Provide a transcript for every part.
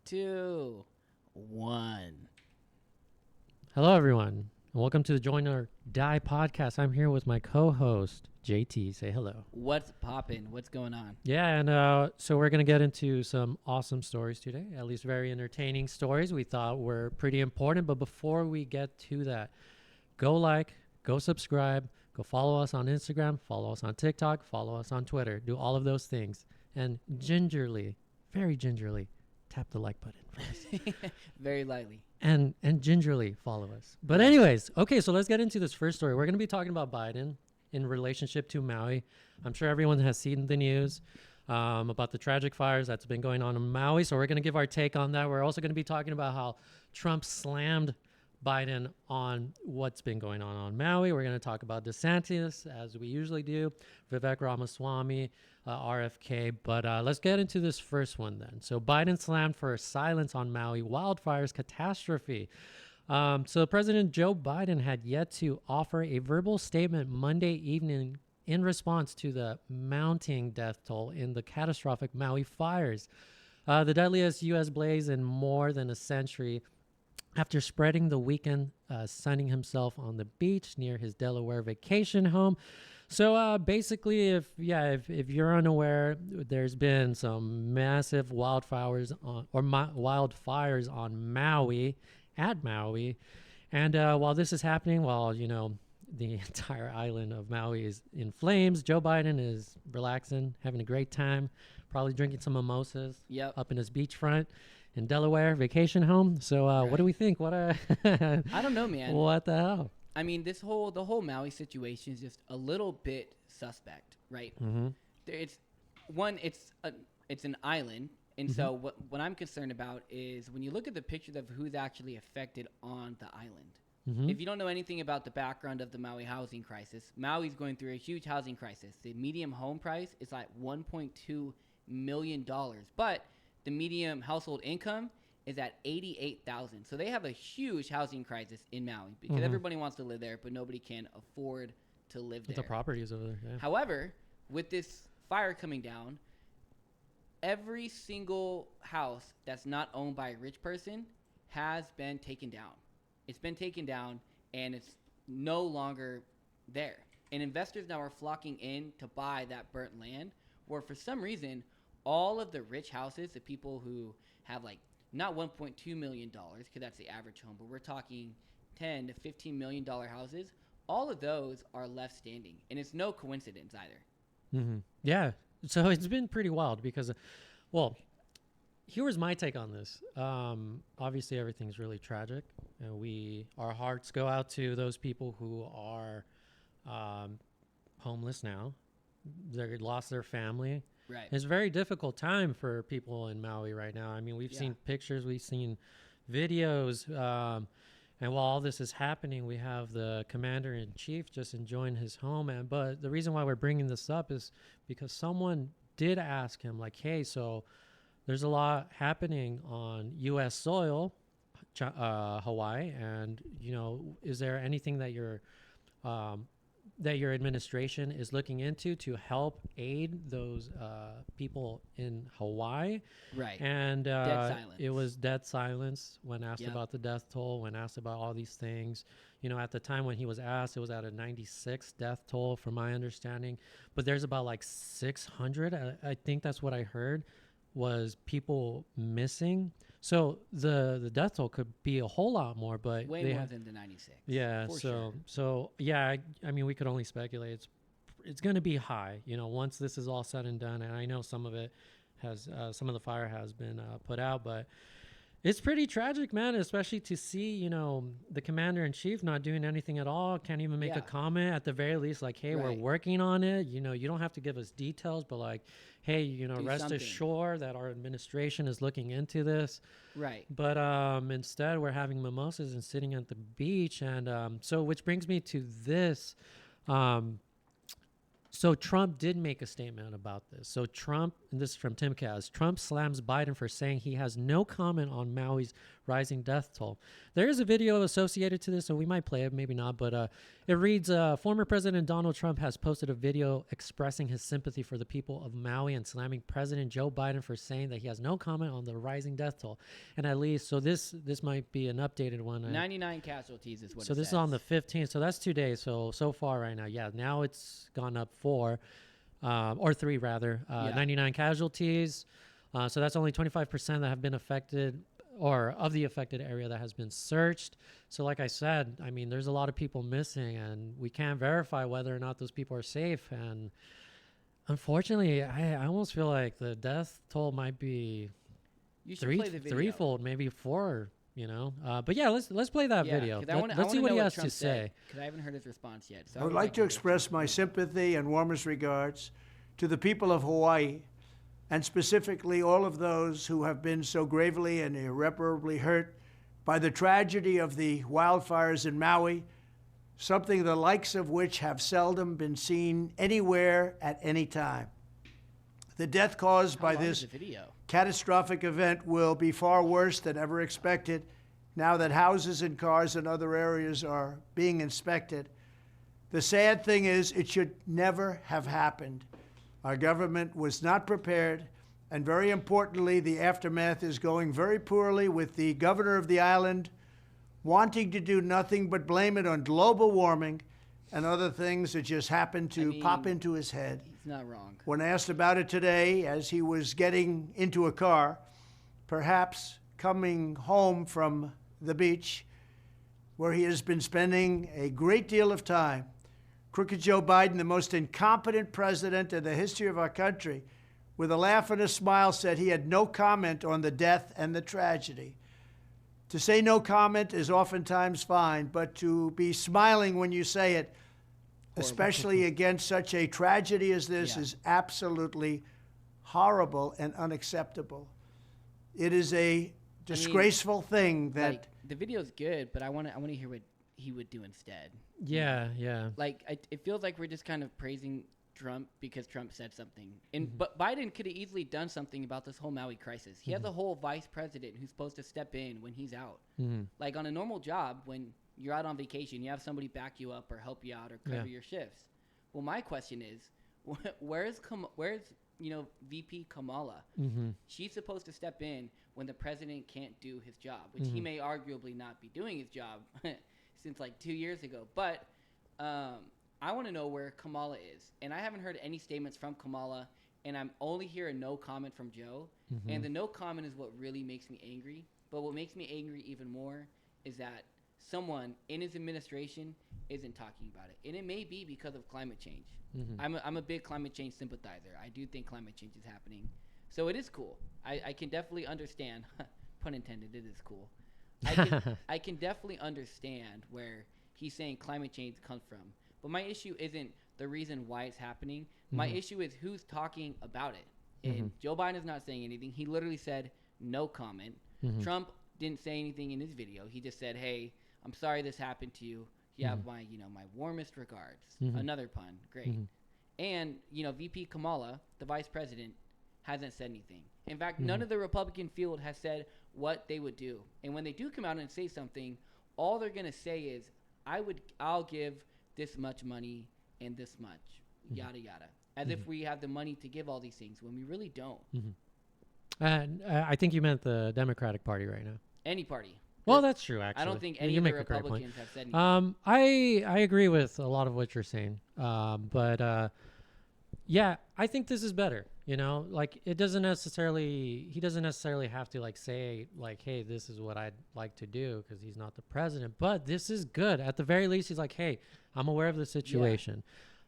2, 1. Hello, everyone, and welcome to the Join or Die podcast. I'm here with my co-host, JT. Say hello. What's poppin'? What's going on? Yeah, and so we're going to get into some awesome stories today, at least very entertaining stories we thought were pretty important. But before we get to that, go subscribe, go follow us on Instagram, follow us on TikTok, follow us on Twitter. Do all of those things. And very gingerly, tap the like button for us. Very lightly. And gingerly follow us. But anyways, okay, so let's get into this first story. We're going to be talking about Biden in relationship to Maui. I'm sure everyone has seen the news about the tragic fires that's been going on in Maui. So we're going to give our take on that. We're also going to be talking about how Trump slammed Biden on what's been going on Maui. We're going to talk about DESANTIS, as we usually do, Vivek Ramaswamy, RFK. But let's get into this first one then. So Biden slammed for silence on Maui wildfires catastrophe. So President Joe Biden had yet to offer a verbal statement Monday evening in response to the mounting death toll in the catastrophic Maui fires. The deadliest U.S. blaze in more than a century. After spreading the weekend, sunning himself on the beach near his Delaware vacation home. So basically, if you're unaware, there's been some massive wildfires on Maui, at Maui, and while this is happening, while the entire island of Maui is in flames, Joe Biden is relaxing, having a great time, probably drinking some mimosas up in his beachfront in Delaware vacation home. So right. What do we think? I don't know, man. What the hell? I mean, the whole Maui situation is just a little bit suspect, right? Mm-hmm. It's an island, and so what I'm concerned about is when you look at the pictures of who's actually affected on the island. Mm-hmm. If you don't know anything about the background of the Maui housing crisis, Maui's going through a huge housing crisis. The median home price is like $1.2 million, but the median household income is at $88,000. So they have a huge housing crisis in Maui because everybody wants to live there, but nobody can afford to live there. The properties over there. Yeah. However, with this fire coming down, every single house that's not owned by a rich person has been taken down. It's been taken down, and it's no longer there. And investors now are flocking in to buy that burnt land, where for some reason, all of the rich houses, the people who have like not $1.2 million, because that's the average home, but we're talking $10 to $15 million houses, all of those are left standing. And it's no coincidence either. Mm-hmm. Yeah. So it's been pretty wild because, here was my take on this. Obviously, everything's really tragic. And our hearts go out to those people who are homeless now. They lost their family. Right. It's a very difficult time for people in Maui right now. I mean, we've seen pictures, we've seen videos. And while all this is happening, we have the commander-in-chief just enjoying his home. But the reason why we're bringing this up is because someone did ask him, like, hey, so there's a lot happening on U.S. soil, Hawaii, and is there anything that your administration is looking into to help aid those people in Hawaii? Right. And dead silence. It was dead silence when asked about the death toll, when asked about all these things. At the time when he was asked, it was at a 96 death toll, from my understanding. But there's about like 600. I think that's what I heard, was people missing. So the death toll could be a whole lot more, but way more than the 96. Yeah. So yeah, I mean, we could only speculate. It's going to be high, once this is all said and done. And I know some of it has, some of the fire has been put out, but it's pretty tragic, man, especially to see, the commander-in-chief not doing anything at all, can't even make a comment at the very least, like, hey, we're working on it. You don't have to give us details, but like, hey, rest assured that our administration is looking into this. Right. But instead, we're having mimosas and sitting at the beach. And so which brings me to this. So Trump did make a statement about this. So Trump, and this is from Tim Kaz. Trump slams Biden for saying he has no comment on Maui's rising death toll. There is a video associated to this, so we might play it, maybe not. But it reads, former President Donald Trump has posted a video expressing his sympathy for the people of Maui and slamming President Joe Biden for saying that he has no comment on the rising death toll. And at least, so this might be an updated one. 99 casualties is what so it this says. is on the 15th. So that's 2 days. So far right now. Yeah, now it's gone up 4. Or 3 rather, 99 casualties. So that's only 25% that have been affected, or of the affected area that has been searched. So like I said, I mean, there's a lot of people missing, and we can't verify whether or not those people are safe. And unfortunately, I almost feel like the death toll might be threefold, maybe 4. You know, but yeah, let's play that video. Let's see what he has to say. Because I haven't heard his response yet. So I would like to express my sympathy and warmest regards to the people of Hawaii, and specifically all of those who have been so gravely and irreparably hurt by the tragedy of the wildfires in Maui, something the likes of which have seldom been seen anywhere at any time. The death caused by this catastrophic event will be far worse than ever expected now that houses and cars and other areas are being inspected. The sad thing is, it should never have happened. Our government was not prepared, and very importantly, the aftermath is going very poorly, with the governor of the island wanting to do nothing but blame it on global warming and other things that just happened to pop into his head. He's not wrong. When asked about it today, as he was getting into a car, perhaps coming home from the beach, where he has been spending a great deal of time, crooked Joe Biden, the most incompetent president in the history of our country, with a laugh and a smile, said he had no comment on the death and the tragedy. To say no comment is oftentimes fine, but to be smiling when you say it, especially against such a tragedy as this, is absolutely horrible and unacceptable. It is a disgraceful thing that... Like, the video's good, but I want to hear what he would do instead. Yeah. Like, it feels like we're just kind of praising Trump because Trump said something. But Biden could have easily done something about this whole Maui crisis. He has a whole vice president who's supposed to step in when he's out. Like, on a normal job, when you're out on vacation, you have somebody back you up or help you out or cover your shifts. Well, my question is, where's VP Kamala? She's supposed to step in when the president can't do his job, which he may arguably not be doing his job since like 2 years ago. But I want to know where Kamala is. And I haven't heard any statements from Kamala, and I'm only hearing no comment from Joe. And the no comment is what really makes me angry. But what makes me angry even more is that someone in his administration isn't talking about it. And it may be because of climate change. I'm a big climate change sympathizer. I do think climate change is happening. So it is cool. I can definitely understand, pun intended, it is cool. I can definitely understand where he's saying climate change comes from. But my issue isn't the reason why it's happening. My issue is who's talking about it. And Joe Biden is not saying anything. He literally said no comment. Trump didn't say anything in his video. He just said, hey, I'm sorry this happened to you. You have my warmest regards. Another pun. Great. And, VP Kamala, the vice president, hasn't said anything. In fact, none of the Republican field has said what they would do. And when they do come out and say something, all they're going to say is, I'll give this much money and this much, yada, yada. As if we have the money to give all these things when we really don't. And I think you meant the Democratic Party right now. Any party. Well, that's true, actually. I don't think any of the Republicans have said anything. I agree with a lot of what you're saying. But yeah, I think this is better. Like he doesn't necessarily have to say hey, this is what I'd like to do, because he's not the president. But this is good. At the very least, he's like, hey, I'm aware of the situation.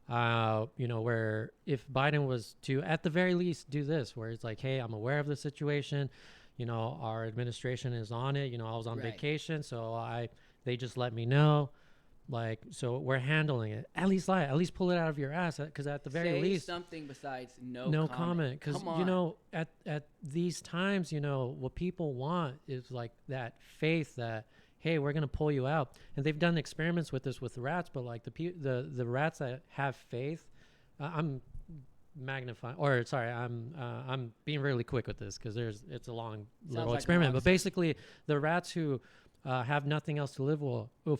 Where if Biden was to, at the very least, do this, where it's like, hey, I'm aware of the situation. Our administration is on it. I was on vacation, so they just let me know. So we're handling it. At least pull it out of your ass, because at the very least, something besides no comment. Because at these times, what people want is like that faith that, hey, we're gonna pull you out. And they've done experiments with this with rats, but like the rats that have faith, I'm magnify, or sorry, I'm being really quick with this because it's a long little like a experiment. long But basically, the rats who have nothing else to live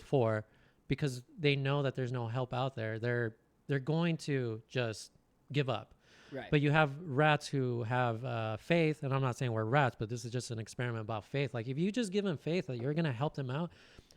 for, because they know that there's no help out there, they're going to just give up. Right. But you have rats who have faith, and I'm not saying we're rats, but this is just an experiment about faith. Like if you just give them faith that you're going to help them out,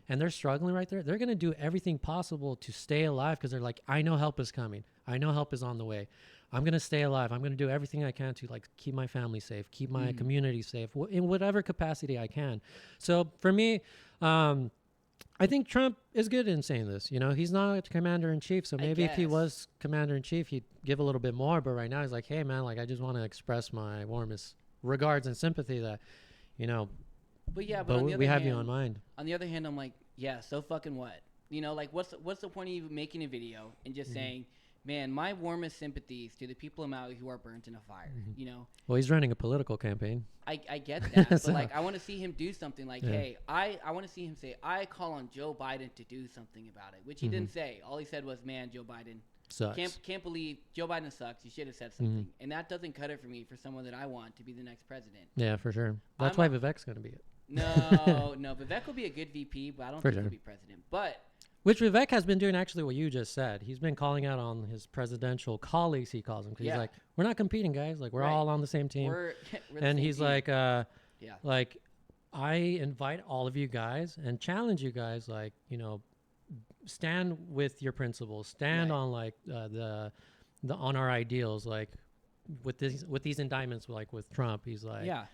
and they're struggling right there, they're going to do everything possible to stay alive because they're like, I know help is coming. I know help is on the way. I'm going to stay alive. I'm going to do everything I can to like keep my family safe, keep my community safe in whatever capacity I can. So for me, I think Trump is good in saying this. You know, he's not commander in chief. So maybe if he was commander in chief, he'd give a little bit more. But right now he's like, hey, man, like I just want to express my warmest regards and sympathy that, you know, But yeah, but on the other we have hand, you on mind. On the other hand, I'm like, yeah, so fucking what? You know, like what's the point of you making a video and just saying, man, my warmest sympathies to the people in Maui who are burnt in a fire. You know, Well, he's running a political campaign. I get that, So- but like I want to see him do something. Like, hey, I want to see him say, I call on Joe Biden to do something about it, which he didn't say. All he said was, man, Joe Biden Sucks. can't believe Joe Biden sucks. You should have said something, and that doesn't cut it for me for someone that I want to be the next president. Yeah, for sure. That's I'm why Vivek's going to be it. No, Vivek will be a good VP, but I don't For think sure. he'll be president. But Which Vivek has been doing actually what you just said. He's been calling out on his presidential colleagues, he calls them. Because Yeah. he's like, we're not competing, guys. Like, we're Right. all on the same team. we're the And same he's team. like, yeah, like, I invite all of you guys and challenge you guys, like, you know, stand with your principles, stand Right. on like the on our ideals, like with these indictments, like with Trump. He's like, yeah.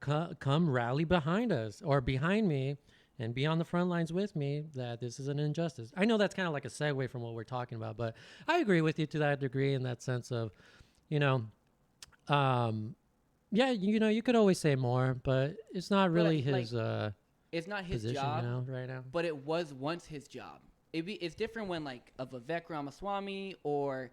come rally behind us or behind me and be on the front lines with me that this is an injustice. I know that's kind of like a segue from what we're talking about, but I agree with you to that degree in that sense of, you know, yeah, you know, you could always say more, but it's not really like, his It's not his position, job, you know, right now. but it was once his job. It's different when like a Vivek Ramaswamy or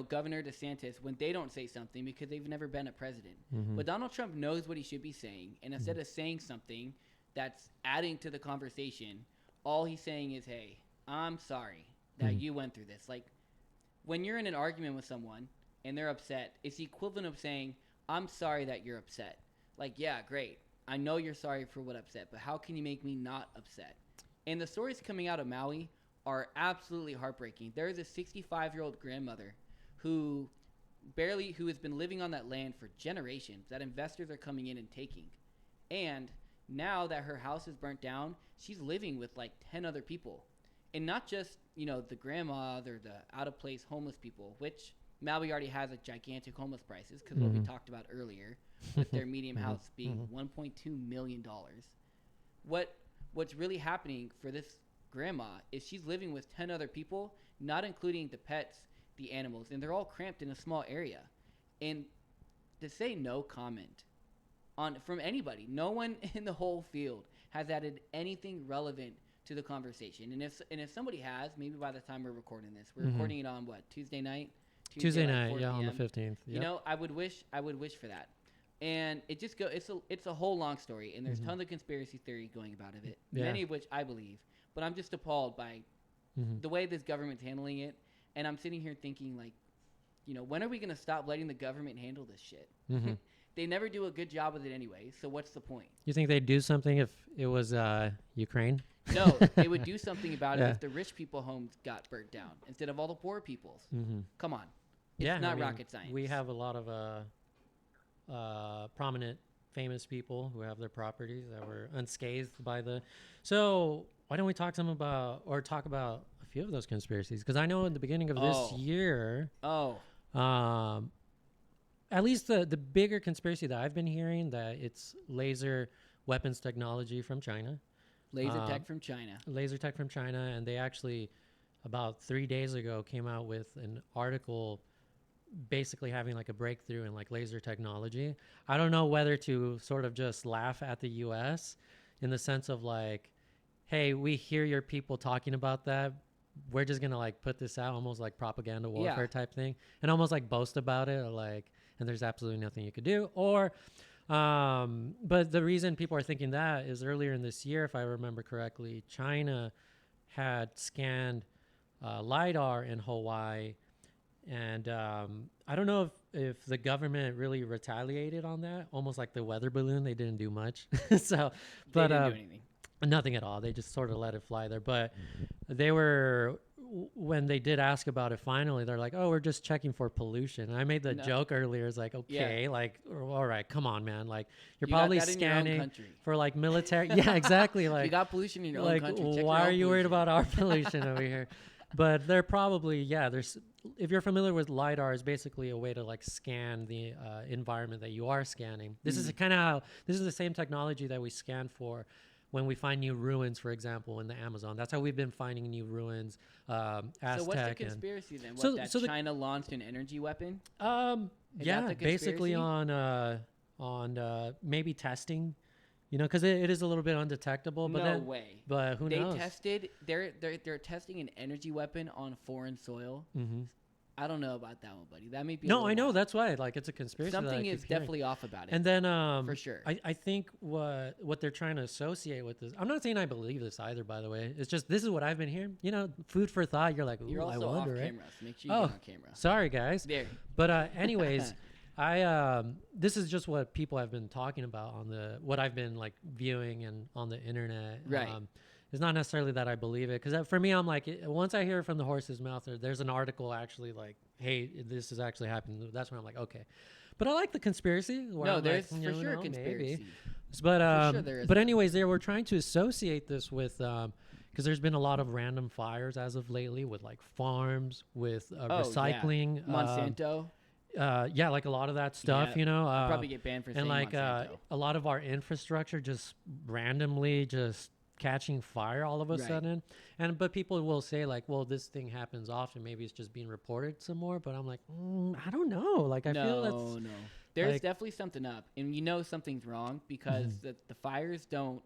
Governor DeSantis when they don't say something because they've never been a president. But Donald Trump knows what he should be saying, and instead of saying something that's adding to the conversation, all he's saying is, "Hey, I'm sorry that you went through this." Like when you're in an argument with someone and they're upset, it's the equivalent of saying, "I'm sorry that you're upset." Like, yeah, great. I know you're sorry for what upset, but how can you make me not upset? And the stories coming out of Maui are absolutely heartbreaking. There is a 65-year-old grandmother who has been living on that land for generations that investors are coming in and taking. And now that her house is burnt down, she's living with like 10 other people. And not just, the grandma or the out-of-place homeless people, which Maui already has a gigantic homeless prices because what we talked about earlier with their medium house being $1.2 million. What's really happening for this grandma is she's living with 10 other people, not including the pets, the animals, and they're all cramped in a small area. And to say no comment from anybody, no one in the whole field has added anything relevant to the conversation. And if somebody has, maybe by the time we're recording this, we're recording it on what, Tuesday night? Tuesday like night, 4 yeah, on the p.m. 15th. Yep. I would wish for that. And it just it's a whole long story, and there's tons of conspiracy theory going about it, many of which I believe. But I'm just appalled by the way this government's handling it. And I'm sitting here thinking, like, when are we going to stop letting the government handle this shit? They never do a good job with it anyway, so what's the point? You think they'd do something if it was Ukraine? No, they would do something about it if the rich people homes got burnt down instead of all the poor people's. Come on. It's not rocket science. We have a lot of prominent, famous people who have their properties that were unscathed by the... So why don't we talk about a few of those conspiracies? Because I know in the beginning of this year... at least the bigger conspiracy that I've been hearing, that it's laser weapons technology from China. Laser tech from China. Laser tech from China. And they actually, about 3 days ago, came out with an article basically having like a breakthrough in like laser technology. I don't know whether to sort of just laugh at the US in the sense of like, hey, we hear your people talking about that. We're just going to like put this out almost like propaganda warfare type thing and almost like boast about it, or like, and there's absolutely nothing you could do. Or, but the reason people are thinking that is earlier in this year, if I remember correctly, China had scanned LiDAR in Hawaii And I don't know if the government really retaliated on that, almost like the weather balloon. They didn't do much. So, They but didn't do anything. nothing at all. They just sort of let it fly there. But they were, when they did ask about it finally, they're like, oh, we're just checking for pollution. And I made the No. joke earlier. It's like, okay, Yeah. like, all right, come on, man. Like, you're You got probably that in your own scanning country. for like military. Yeah, exactly. Like, You got pollution in your own like, country. Check why your are own you worried pollution. about our pollution over here? But they're probably, there's, if you're familiar with LiDAR, is basically a way to like scan the environment that you are scanning. This is kind of how, this is the same technology that we scan for when we find new ruins, for example, in the Amazon. That's how we've been finding new ruins, Aztec. So what's the and- conspiracy then? What, So- that so the- China launched an energy weapon? Is yeah, that the basically conspiracy? on maybe testing, because it is a little bit undetectable. But No then, way. But who They knows? tested. They're testing an energy weapon on foreign soil. Mm-hmm. I don't know about that one, buddy. That may be. a No, little I know. wild. That's why. Like, it's a conspiracy. that I Something keep is hearing. definitely off about it. And then, for sure. I think what they're trying to associate with this. I'm not saying I believe this either. By the way, it's just this is what I've been hearing. Food for thought. You're like, ooh, You're I also off wonder, right? camera, so make sure you get on camera. Sorry, guys. There. But anyways, this is just what people have been talking about on what I've been like viewing and on the internet. Right. It's not necessarily that I believe it, because for me, I'm like, once I hear it from the horse's mouth, or there's an article actually like, hey, this is actually happening. That's when I'm like, okay. But I like the conspiracy. Where No, I'm there's like, for sure a maybe. conspiracy. But sure there is but one. anyways, they were trying to associate this with because there's been a lot of random fires as of lately with like farms, with recycling, Monsanto. yeah, like a lot of that stuff, Yeah, probably get banned for saying and like Monsanto. a lot of our infrastructure just randomly just catching fire all of a Right. sudden. But people will say like, well, this thing happens often, maybe it's just being reported some more. But I'm like, I don't know, like I feel that's No. There's like- definitely something up, and something's wrong because Mm-hmm. the fires don't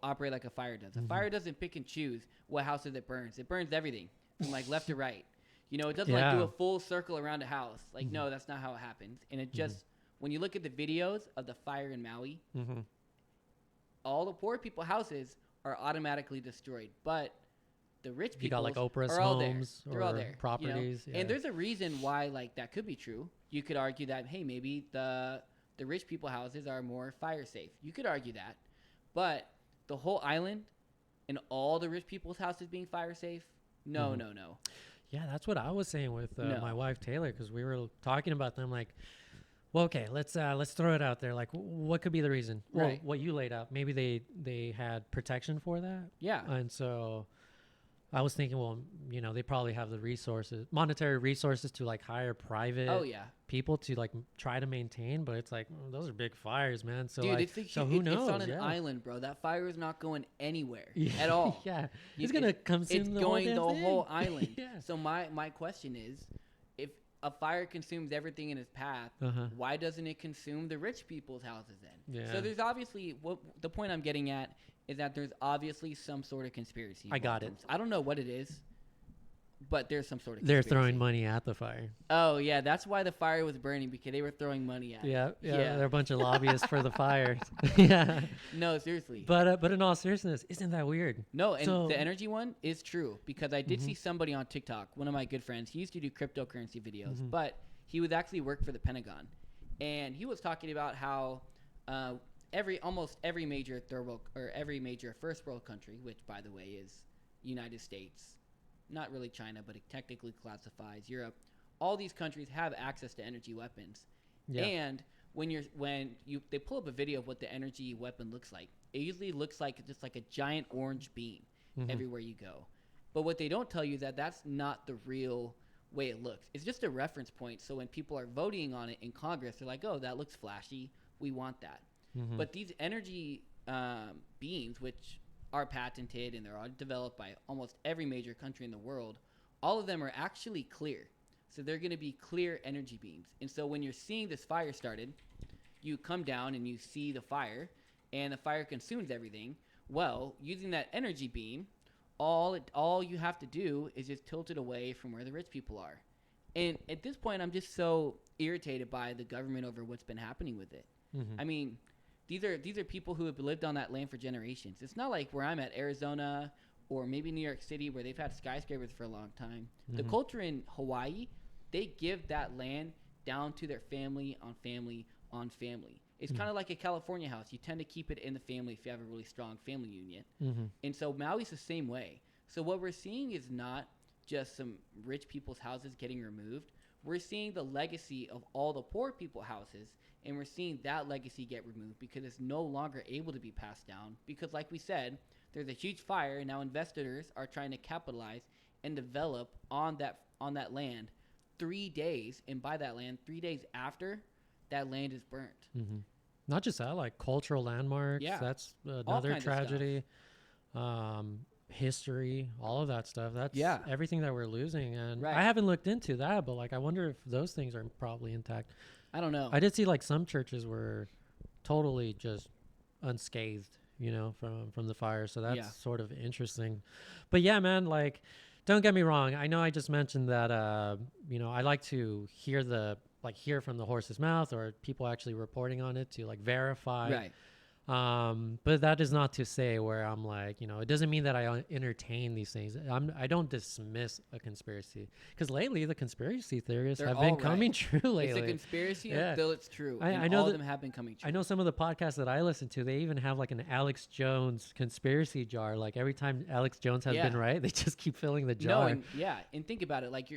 operate like a fire does. A Mm-hmm. fire doesn't pick and choose what houses it burns. It burns everything from like left to right. It doesn't like do Yeah. a full circle around a house. Like no, that's not how it happens. And it just when you look at the videos of the fire in Maui, Mhm. all the poor people houses are automatically destroyed, but the rich people You got like Oprah's are all there. homes They're all or there. properties, yeah. And there's a reason why like that could be true. You could argue that hey, maybe the rich people houses are more fire safe. You could argue that, but the whole island and all the rich people's houses being fire safe, no. Yeah, that's what I was saying with No. my wife Taylor, because we were talking about them. Like, well, okay, let's throw it out there. Like, what could be the reason? Well, Right. what you laid out, maybe they had protection for that. Yeah. And so I was thinking, well, they probably have the resources, monetary resources to like hire private Oh yeah. people to like try to maintain. But it's like those are big fires, man. So Dude, like, it's so who knows? It's on an Yeah. island, bro. That fire is not going anywhere Yeah. at all. Yeah, You- it's gonna consume It's the going whole the damn whole thing. island. Yeah. So my question is, if a fire consumes everything in its path, Uh-huh. why doesn't it consume the rich people's houses then? Yeah. So there's obviously the point I'm getting at is that there's obviously some sort of conspiracy. I got involved. I don't know what it is, but there's some sort of. They're conspiracy. throwing money at the fire. Oh yeah, that's why the fire was burning, because they were throwing money at it. Yeah, Yeah. they're a bunch of lobbyists for the fires. Yeah, No, seriously. but in all seriousness, isn't that weird? No, and So- the energy one is true, because I did see somebody on TikTok, one of my good friends. He used to do cryptocurrency videos, but he would actually work for the Pentagon, and he was talking about how almost every major third world or every major first world country, which by the way is United States, not really China, but it technically classifies Europe. All these countries have access to energy weapons, Yeah. and they pull up a video of what the energy weapon looks like, it usually looks like just like a giant orange beam everywhere you go. But what they don't tell you is that that's not the real way it looks. It's just a reference point. So when people are voting on it in Congress, they're like, "Oh, that looks flashy. We want that." But these energy beams, which are patented and they're all developed by almost every major country in the world, all of them are actually clear. So they're going to be clear energy beams. And so when you're seeing this fire started, you come down and you see the fire, and the fire consumes everything. Well, using that energy beam, all you have to do is just tilt it away from where the rich people are. And at this point, I'm just so irritated by the government over what's been happening with it. I mean, these are people who have lived on that land for generations. It's not like where I'm at, Arizona, or maybe New York City, where they've had skyscrapers for a long time. The culture in Hawaii they give that land down to their family on family on family. It's kind of like a California house. You tend to keep it in the family if you have a really strong family union. And so Maui's the same way. So what we're seeing is not just some rich people's houses getting removed. We're seeing the legacy of all the poor people houses, and we're seeing that legacy get removed because it's no longer able to be passed down. Because like we said, there's a huge fire, and now investors are trying to capitalize and develop on that land 3 days, and by that land 3 days after that land is burnt. Not just that, like cultural landmarks. Yeah. That's All another kinds of stuff. tragedy. History, all of that stuff. That's everything that we're losing. And Right. I haven't looked into that, but like I wonder if those things are probably intact. I don't know. I did see like some churches were totally just unscathed, from the fire. So that's sort of interesting. But yeah, man, like don't get me wrong. I know I just mentioned that I like to hear from the horse's mouth or people actually reporting on it to like verify. Right. But that is not to say where I'm like, it doesn't mean that I entertain these things. I don't dismiss a conspiracy because lately the conspiracy theorists They're have been all coming right. true lately. It's a conspiracy Yeah. until it's true. I And know all that- of them have been coming true. I know some of the podcasts that I listen to, they even have like an Alex Jones conspiracy jar. Like every time Alex Jones has been right, they just keep filling the jar. And think about it. Like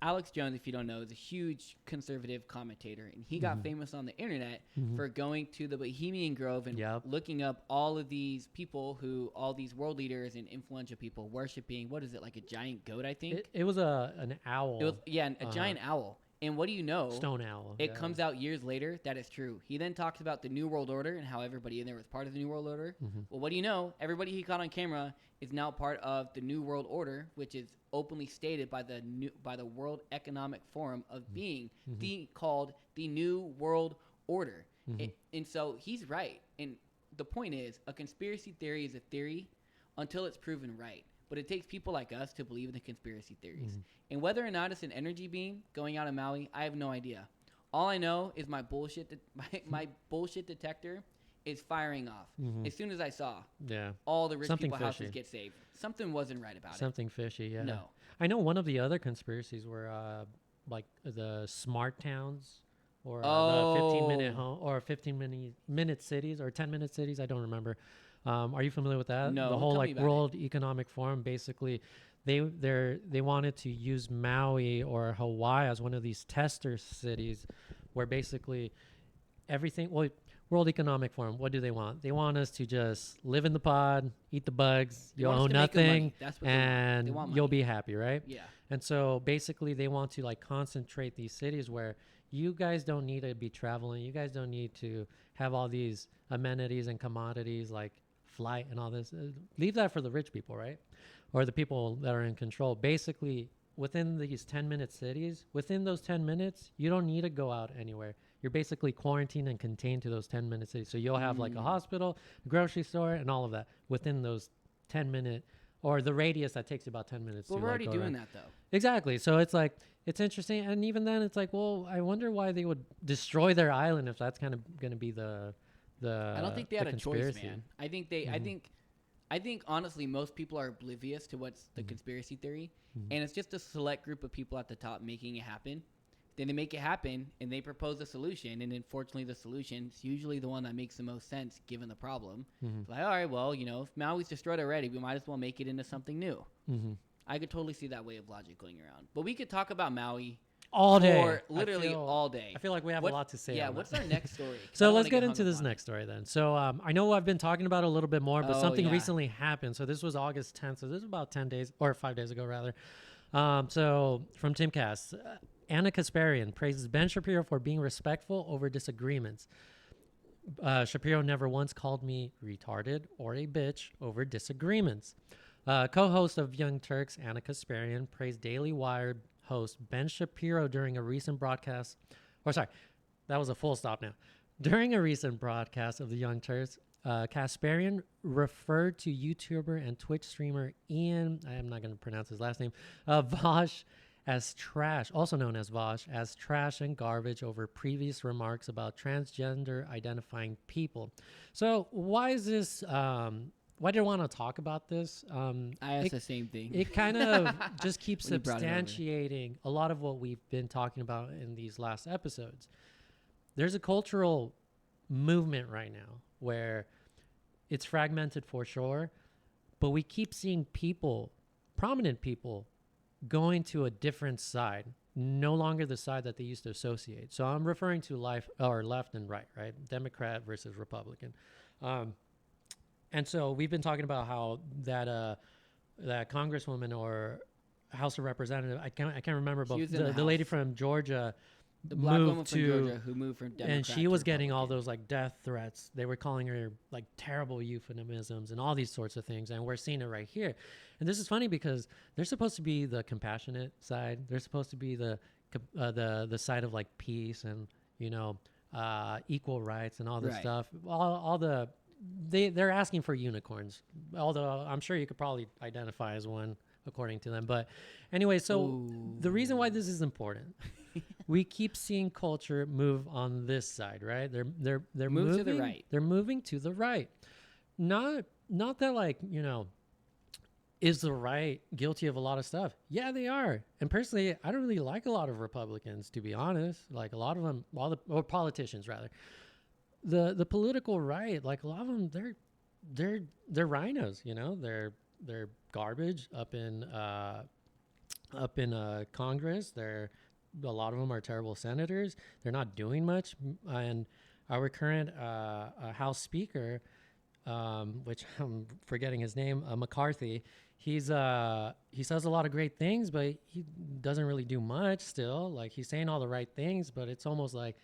Alex Jones, if you don't know, is a huge conservative commentator, and he got famous on the internet for going to the Bohemian Grove and looking up all of these people all these world leaders and influential people worshiping. What is it, like a giant goat? I think it was an owl. it was a giant owl. And what do you know? Stone owl. It comes out years later that is true. He then talks about the New World Order and how everybody in there was part of the New World Order. Well, what do you know? Everybody he caught on camera is now part of the New World Order, which is openly stated by the World Economic Forum of being called the New World Order. And so he's right. And the point is, a conspiracy theory is a theory until it's proven right. But it takes people like us to believe in the conspiracy theories. And whether or not it's an energy beam going out of Maui, I have no idea. All I know is my bullshit detector is firing off. As soon as I saw all the rich people houses get saved, something wasn't right about it. Something fishy, yeah. No. I know one of the other conspiracies were like the smart towns or the 15-minute home or 15-minute cities or 10-minute cities. I don't remember. Are you familiar with that? No. The whole tell me like about World Economic Forum, basically, they wanted to use Maui or Hawaii as one of these tester cities, where basically everything. Well, World Economic Forum, what do they want? They want us to just live in the pod, eat the bugs, They you'll want us own to make good money. nothing, That's what they want. and They want you'll money. be happy, right? Yeah. And so basically they want to like concentrate these cities where you guys don't need to be traveling. You guys don't need to have all these amenities and commodities like flight and all this. Leave that for the rich people, right? Or the people that are in control. Basically, within these 10-minute cities, within those 10 minutes, you don't need to go out anywhere. You're basically quarantined and contained to those 10-minute cities. So you'll have like a hospital, a grocery store, and all of that within those 10-minute or the radius that takes you about 10 minutes. Well, to we're like already go doing around. that, though. Exactly. So it's like, it's interesting. And even then it's like, well, I wonder why they would destroy their island if that's kind of going to be the I don't think they had a choice, conspiracy. man. I think honestly, most people are oblivious to what's the conspiracy theory, and it's just a select group of people at the top making it happen. Then they make it happen, and they propose a solution, and unfortunately, the solution is usually the one that makes the most sense given the problem. It's like, all right, well, if Maui's destroyed already, we might as well make it into something new. I could totally see that way of logic going around. But we could talk about Maui all day. for literally all day. I feel like we have a lot to say. Yeah, on what's that. our next story? 'Cause I So don't let's wanna get hung into up this on it. next story then. So I know I've been talking about it a little bit more, but Oh, something yeah. recently happened. So this was August 10th. So this is about 10 days or 5 days ago, rather. So from Timcast, Anna Kasparian praises Ben Shapiro for being respectful over disagreements. Shapiro never once called me retarded or a bitch over disagreements. Co-host of Young Turks, Anna Kasparian, praised Daily Wire host Ben Shapiro during a recent broadcast. That was a full stop now. During a recent broadcast of the Young Turks, Kasparian referred to YouTuber and Twitch streamer Ian, I am not going to pronounce his last name, Vosh, as trash, also known as Vosh, as trash and garbage over previous remarks about transgender identifying people. So why is this why did I want to talk about this? I asked the same thing. It kind of just keeps When you brought it over. substantiating a lot of what we've been talking about in these last episodes. There's a cultural movement right now where it's fragmented for sure, but we keep seeing people, prominent people, going to a different side, no longer the side that they used to associate. So I'm referring to life or left and right, right? Democrat versus Republican. And so we've been talking about how that congresswoman or House of Representative, I can't remember, but She was in the lady House. from Georgia The black woman moved from to, Georgia who moved from Democrat and she to was getting all Republican. those like death threats. They were calling her like terrible euphemisms and all these sorts of things, and we're seeing it right here. And this is funny because they're supposed to be the compassionate side. They're supposed to be the side of like peace and equal rights and all this Right. stuff. They're asking for unicorns, although I'm sure you could probably identify as one according to them. But anyway, so the reason why this is important, we keep seeing culture move on this side, right? They're Move moving to the right. They're moving to the right. Not that like, is the right guilty of a lot of stuff? Yeah, they are. And personally, I don't really like a lot of Republicans, to be honest. Like a lot of them, or politicians rather. The political right, like a lot of them, they're rhinos, they're garbage up in Congress. A lot of them are terrible senators. They're not doing much. And our current House Speaker, which I'm forgetting his name, McCarthy, he says a lot of great things, but he doesn't really do much still. Like he's saying all the right things, but it's almost like,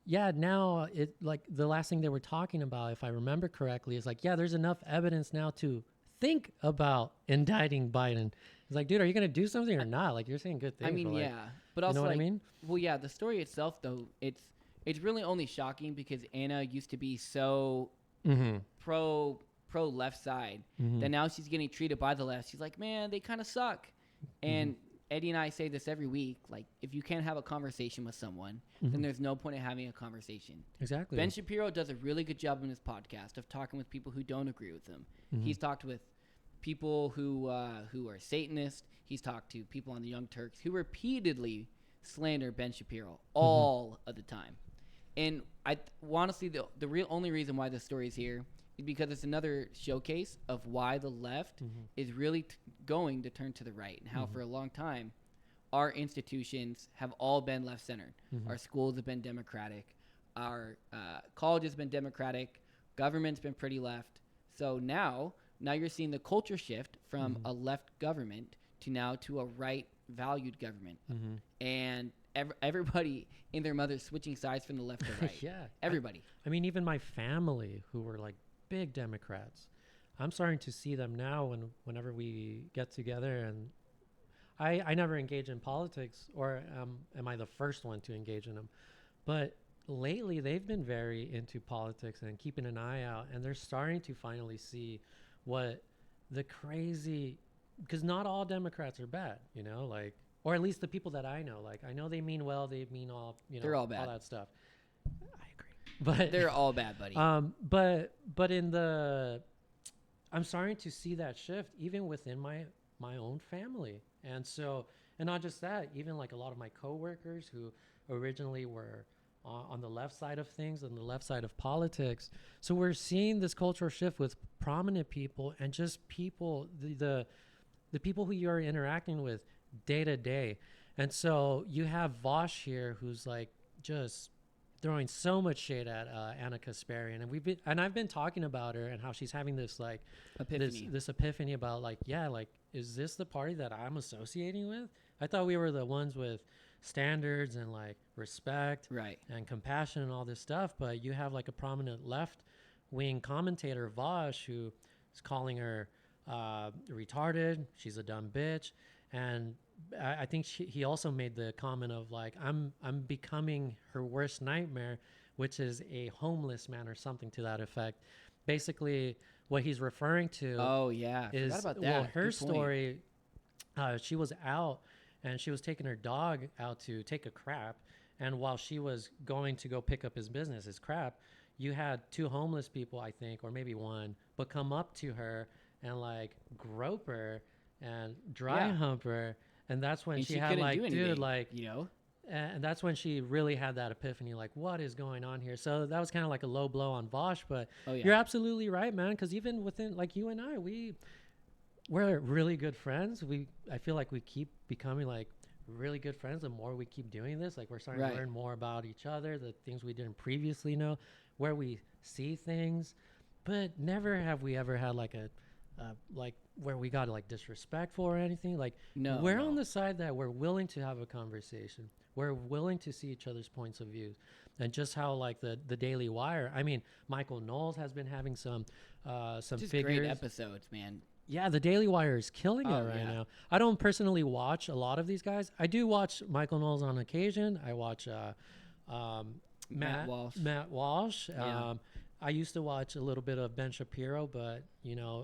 yeah, now it like the last thing they were talking about, if I remember correctly, is like, yeah, there's enough evidence now to think about indicting Biden. It's like, dude, are you going to do something or not? Like you're saying good things. I mean, but like, yeah, but also you know what like, I mean? well, yeah, the story itself though, it's really only shocking because Anna used to be so Mm-hmm. pro left side that now she's getting treated by the left. She's like, man, they kind of suck. And Eddie and I say this every week. Like, if you can't have a conversation with someone, then there's no point in having a conversation. Exactly. Ben Shapiro does a really good job in his podcast of talking with people who don't agree with him. He's talked with people who are Satanists. He's talked to people on the Young Turks who repeatedly slander Ben Shapiro all of the time. And honestly, the real only reason why this story is here is because it's another showcase of why the left is really going to turn to the right, and how for a long time our institutions have all been left-centered. Our schools have been Democratic. Our college has been Democratic. Government's been pretty left. So now you're seeing the culture shift from a left government to a right valued government. And everybody and their mother switching sides from the left to right. Yeah. Everybody. I mean, even my family, who were like big Democrats, I'm starting to see them now whenever we get together. And I never engage in politics, or am I the first one to engage in them? But lately, they've been very into politics and keeping an eye out. And they're starting to finally see what the crazy, because not all Democrats are bad, like, or at least the people that I know. Like, I know they mean well, they mean all, They're all bad. all that stuff. I agree. But They're all bad, buddy. but I'm starting to see that shift even within my own family. And so, and not just that, even like a lot of my coworkers who originally were on the left side of things, on the left side of politics. So we're seeing this cultural shift with prominent people and just people, the people who you're interacting with day to day. And so you have Vosh here, who's like just throwing so much shade at Anna Kasparian, and I've been talking about her and how she's having this like Epiphany. this epiphany about like, yeah, like, is this the party that I'm associating with? I thought we were the ones with standards and like respect, Right. and compassion and all this stuff, but you have like a prominent left wing commentator, Vosh, who is calling her retarded. She's a dumb bitch. And I think he also made the comment of like, I'm becoming her worst nightmare, which is a homeless man or something to that effect. Basically, what he's referring to Oh yeah, I is, forgot about that. well, her Good point. story, she was out and she was taking her dog out to take a crap. And while she was going to go pick up his crap, you had two homeless people, I think, or maybe one, but come up to her and like grope her and dry Yeah. hump her. And that's when And she she had couldn't like, do anything, dude, like, you know? and that's when she really had that epiphany, like, what is going on here? So that was kind of like a low blow on Vosh, but Oh, yeah. you're absolutely right, man. Because even within, like, you and I, we're really good friends. I feel like we keep becoming like really good friends the more we keep doing this. Like, we're starting Right. to learn more about each other, the things we didn't previously know, where we see things, but never have we ever had like a like where we got like disrespectful or anything. Like, No, we're no. on the side that we're willing to have a conversation. We're willing to see each other's points of view, and just how like the Daily Wire. I mean, Michael Knowles has been having some Just figures. great episodes, man. Yeah, the Daily Wire is killing it Oh, right yeah. now. I don't personally watch a lot of these guys. I do watch Michael Knowles on occasion. I watch Matt Walsh. Matt Walsh. Yeah. I used to watch a little bit of Ben Shapiro, but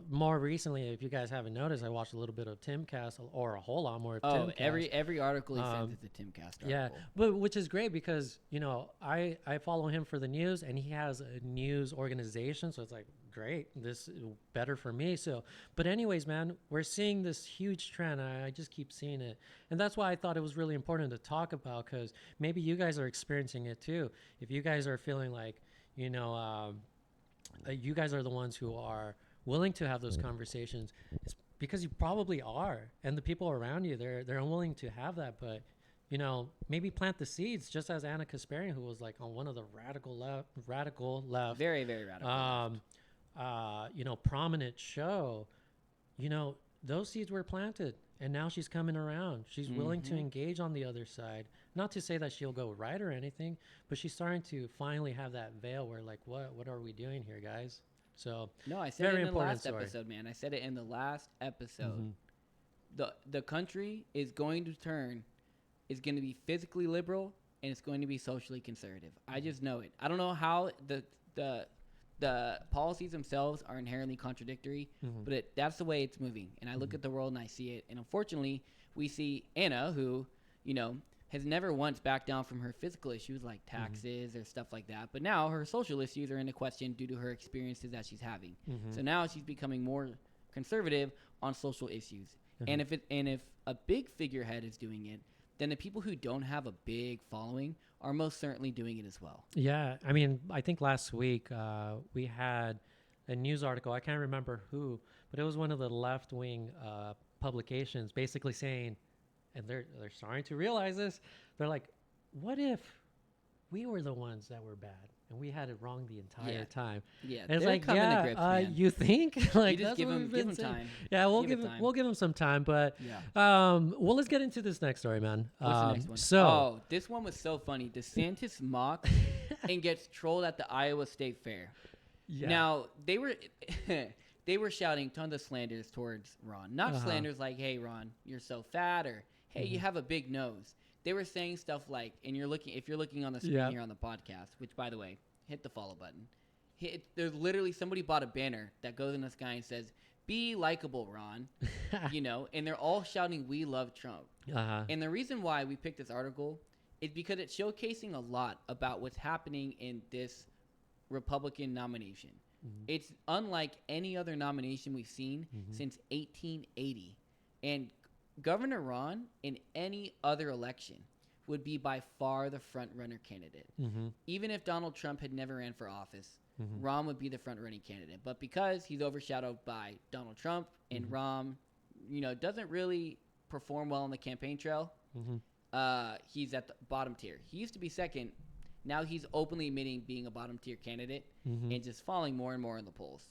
more recently, if you guys haven't noticed, I watched a little bit of Timcast, or a whole lot more of Oh, Timcast. every article he sends is a Timcast article. Yeah, but which is great because I follow him for the news, and he has a news organization, so it's like great. This is better for me. So, but anyways, man, we're seeing this huge trend. I just keep seeing it, and that's why I thought it was really important to talk about, because maybe you guys are experiencing it too. If you guys are feeling like you guys are the ones who are willing to have those conversations, it's because you probably are, and the people around you, they're unwilling to have that. But maybe plant the seeds, just as Anna Kasparian, who was like on one of the radical left, Very, very radical. prominent show, those seeds were planted, and now she's coming around. She's willing to engage on the other side. Not to say that she'll go right or anything, but she's starting to finally have that veil where, like, what are we doing here, guys? So No, I said very it in the important last story. episode, man. I said it in the last episode. The country is going to is going to be physically liberal, and it's going to be socially conservative. I just know it. I don't know how the policies themselves are inherently contradictory, but that's the way it's moving. And I look at the world and I see it. And unfortunately, we see Anna, who, has never once backed down from her physical issues like taxes or stuff like that. But now her social issues are into question due to her experiences that she's having. So now she's becoming more conservative on social issues. And if a big figurehead is doing it, then the people who don't have a big following are most certainly doing it as well. Yeah, I mean, I think last week we had a news article. I can't remember who, but it was one of the left-wing publications, basically saying, and they're starting to realize this. They're like, what if we were the ones that were bad and we had it wrong the entire time? Yeah, And it's they're like, coming to yeah, grips, man. you think? Like, You just that's give what them we've been saying. time. Yeah, Give it time. we'll give them some time, but Yeah. well, let's get into this next story, man. What's the next one? So This one was so funny. DeSantis mocked and gets trolled at the Iowa State Fair. yeah. Now they were they were shouting tons of slanders towards Ron. Not slanders like, "Hey Ron, you're so fat," or "Hey, you have a big nose." They were saying stuff like, and if you're looking on the screen here on the podcast, which by the way, hit the follow button. There's literally somebody bought a banner that goes in the sky and says, "Be likable, Ron," and they're all shouting, "We love Trump." And the reason why we picked this article is because it's showcasing a lot about what's happening in this Republican nomination. It's unlike any other nomination we've seen since 1880. And Governor Ron, in any other election, would be by far the front-runner candidate. Even if Donald Trump had never ran for office, Ron would be the front-running candidate. But because he's overshadowed by Donald Trump, and Ron, doesn't really perform well on the campaign trail, he's at the bottom tier. He used to be second. Now he's openly admitting being a bottom-tier candidate and just falling more and more in the polls.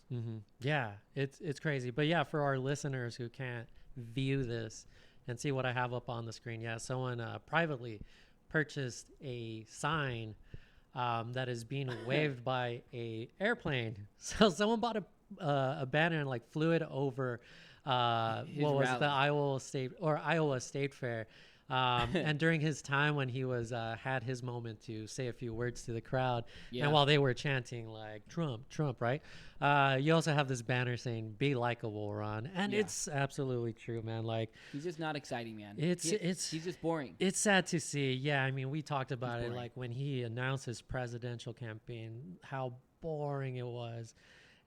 Yeah, it's crazy. But yeah, for our listeners who can't view this and see what I have up on the screen, yeah, someone privately purchased a sign that is being waved by a airplane. So someone bought a banner and like flew it over what was rally. the Iowa State Fair. And during his time when he was had his moment to say a few words to the crowd, and while they were chanting like Trump, Trump, right? You also have this banner saying "Be likable, Ron," and it's absolutely true, man. Like, He's just not exciting, man. It's he's just boring. it's sad to see. Yeah, I mean, we talked about it boring. like when he announced his presidential campaign, how boring it was.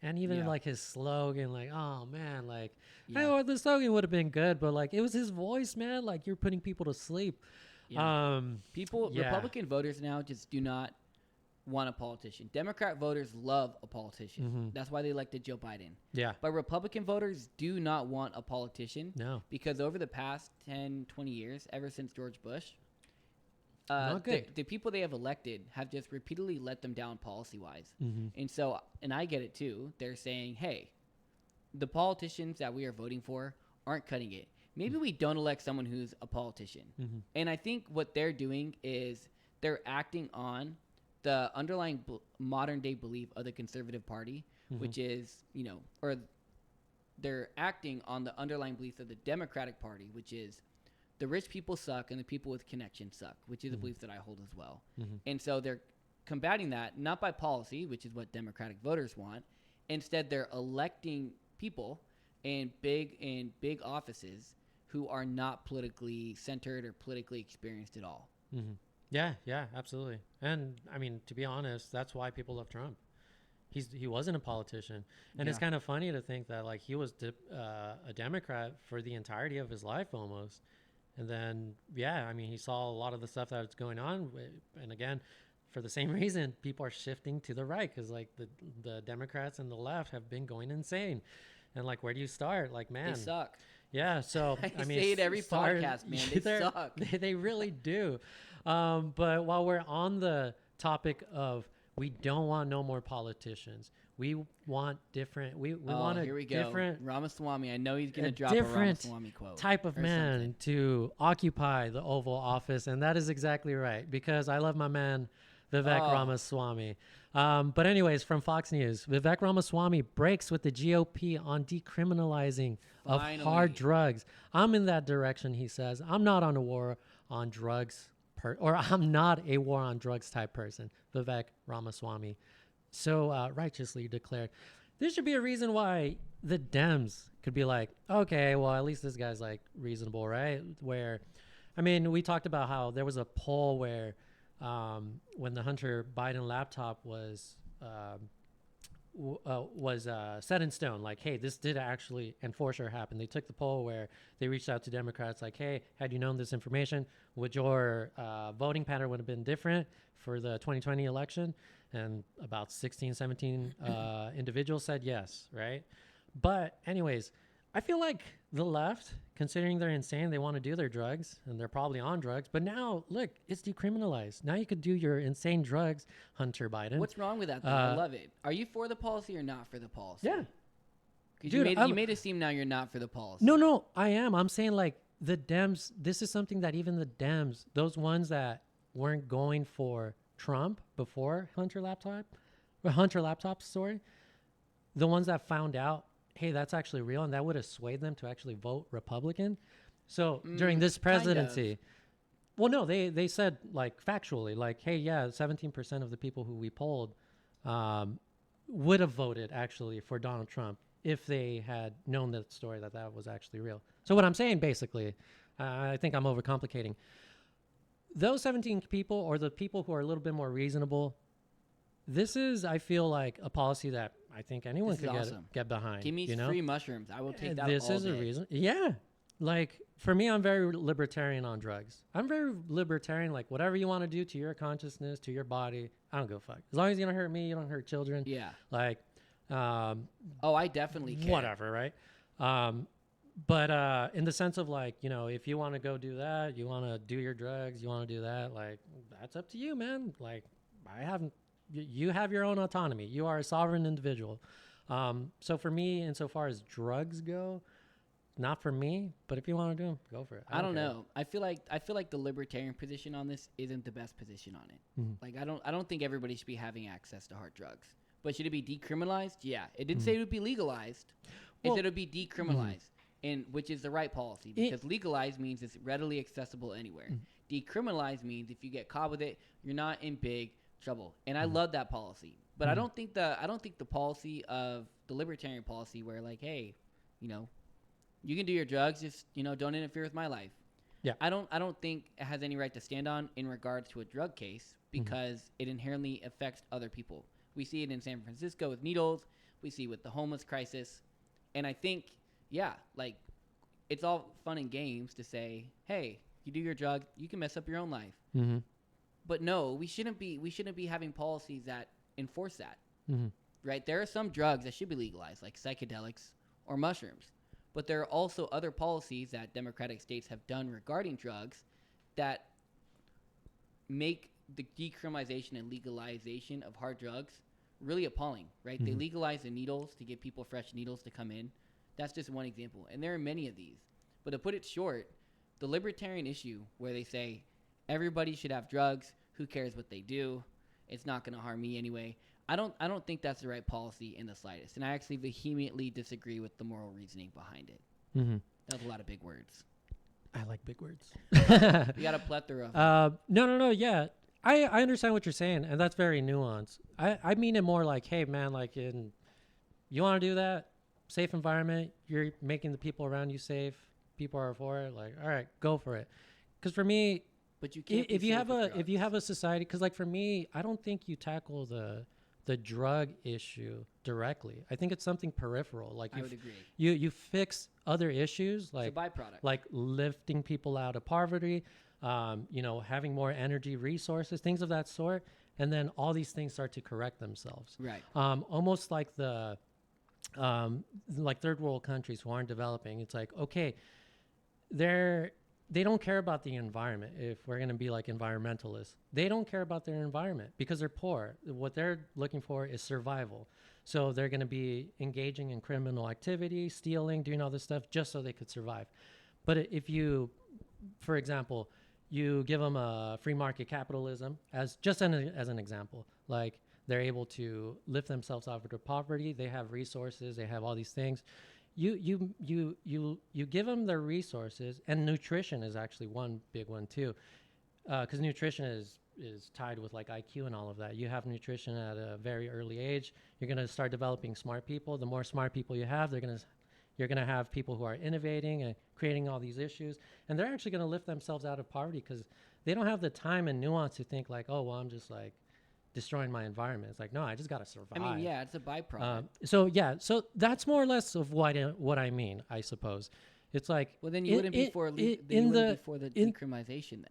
And even Yeah. like his slogan, like, oh man, like, Yeah. hey, well, the slogan would have been good, but like, it was his voice, man. Like, you're putting people to sleep. Yeah. People, Yeah. Republican voters now just do not want a politician. Democrat voters love a politician. Mhm. That's why they elected Joe Biden. Yeah. But Republican voters do not want a politician No. because over the past 10, 20 years, ever since George Bush, Not good. the people they have elected have just repeatedly let them down policy-wise. Mhm. And so, and I get it too, they're saying, hey, the politicians that we are voting for aren't cutting it. Maybe we don't elect someone who's a politician. Mhm. And I think what they're doing is they're acting on the underlying modern day belief of the conservative party, which is, or they're acting on the underlying beliefs of the Democratic Party, which is the rich people suck and the people with connections suck, which is a belief that I hold as well. And so they're combating that not by policy, which is what Democratic voters want. Instead, they're electing people in big offices who are not politically centered or politically experienced at all. Mm-hmm. Yeah, absolutely. And I mean, to be honest, that's why people love Trump. He wasn't a politician, and it's Yeah. kind of funny to think that like he was a Democrat for the entirety of his life almost, and then I mean, he saw a lot of the stuff that was going on, and again, for the same reason, people are shifting to the right because like the Democrats and the left have been going insane, and like where do you start? Like, man, They suck. yeah, so I I mean, say it every start- podcast, man. They they're- suck. They really do. But while we're on the topic of we don't want no more politicians, we want different. We want a here we go. different Ramaswamy. I know he's gonna a drop a different Ramaswamy quote. type of or man something. to occupy the Oval Office, and that is exactly right because I love my man Vivek Oh. Ramaswamy. But anyways, from Fox News, Vivek Ramaswamy breaks with the GOP on decriminalizing of hard Finally. drugs. I'm in that direction, he says. I'm not on a war on drugs, or I'm not a war on drugs type person, Vivek Ramaswamy so righteously declared. There should be a reason why the Dems could be like, okay, well, at least this guy's like reasonable, right? Where, I mean, we talked about how there was a poll where when the Hunter Biden laptop was set in stone, like, hey, this did actually and for sure happen. They took the poll where they reached out to Democrats like, hey, had you known this information, would your voting pattern would have been different for the 2020 election? And about 16, 17 individuals said yes, right? But anyways, I feel like the left, considering they're insane, they want to do their drugs, and they're probably on drugs. But now, look, it's decriminalized. Now you could do your insane drugs, Hunter Biden. What's wrong with that? Though? I love it. Are you for the policy or not for the policy? Yeah. Because Dude, you made it seem now you're not for the policy. No, I am. I'm saying like the Dems, this is something that even the Dems, those ones that weren't going for Trump before Hunter laptop story, the ones that found out, hey, that's actually real, and that would have swayed them to actually vote Republican. So during this presidency, well, no, they said like factually, like, hey, yeah, 17% of the people who we polled would have voted actually for Donald Trump if they had known that story that was actually real. So what I'm saying basically, I think I'm overcomplicating. Those 17 people, or the people who are a little bit more reasonable, this is, I feel like, a policy that I think anyone This is could awesome. get behind. Give me you know? free mushrooms. I will take that This all is a day. reason. Yeah. Like, for me, I'm very libertarian on drugs. I'm very libertarian. Like, whatever you want to do to your consciousness, to your body, I don't give a fuck. As long as you don't hurt me, you don't hurt children. Yeah. Like, Oh, I definitely care. whatever, right? But in the sense of like, you know, if you want to go do that, you want to do your drugs, you want to do that, like, that's up to you, man. Like, you have your own autonomy. You are a sovereign individual. So for me, insofar as drugs go, not for me, but if you want to do them, go for it. I don't care. know. I feel like the libertarian position on this isn't the best position on it. Mhm. Like I don't think everybody should be having access to hard drugs. But should it be decriminalized? Yeah. It didn't say it would be legalized. It Well- said it would be decriminalized. And which is the right policy because legalized means it's readily accessible anywhere. Decriminalized means if you get caught with it, you're not in big trouble. And I love that policy. But I don't think the policy of the libertarian policy where like, hey, you know, you can do your drugs, just, you know, don't interfere with my life. Yeah. I don't think it has any right to stand on in regards to a drug case because it inherently affects other people. We see it in San Francisco with needles. We see it with the homeless crisis. And I think, yeah, like, it's all fun and games to say, hey, you do your drug, you can mess up your own life. Mm-hmm. But no, we shouldn't be having policies that enforce that. Mm-hmm. Right? There are some drugs that should be legalized, like psychedelics or mushrooms. But there are also other policies that democratic states have done regarding drugs that make the decriminalization and legalization of hard drugs really appalling, right? They legalize the needles to give people fresh needles to come in. That's just one example. And there are many of these. But to put it short, the libertarian issue where they say everybody should have drugs, who cares what they do? It's not going to harm me anyway. I don't think that's the right policy in the slightest. And I actually vehemently disagree with the moral reasoning behind it. Mm-hmm. That's a lot of big words. I like big words. You got a plethora of them. No. Yeah. I understand what you're saying, and that's very nuanced. I mean it more like, hey, man, like you want to do that? Safe environment. You're making the people around you safe. People are for it. Like, all right, go for it. Because for me, But you can't. if you have a society, because like for me, I don't think you tackle the drug issue directly. I think it's something peripheral. Like I would agree. You fix other issues like It's a byproduct. like lifting people out of poverty, having more energy resources, things of that sort, and then all these things start to correct themselves. Right. Almost like the like third world countries who aren't developing. It's like, okay, they don't care about the environment. If we're going to be like environmentalists, they don't care about their environment because they're poor. What they're looking for is survival. So they're going to be engaging in criminal activity, stealing, doing all this stuff just so they could survive. But if you, for example, you give them a free market capitalism as an example, like they're able to lift themselves out of their poverty. They have resources. They have all these things. You give them their resources, and nutrition is actually one big one too, because nutrition is tied with like IQ and all of that. You have nutrition at a very early age. You're going to start developing smart people. The more smart people you have, you're going to have people who are innovating and creating all these issues, and they're actually going to lift themselves out of poverty because they don't have the time and nuance to think like, oh, well, I'm just like destroying my environment. It's like, no, I just got to survive. I mean, yeah, it's a byproduct. So that's more or less of what I mean, I suppose. It's like, well, then you wouldn't be for the decriminalization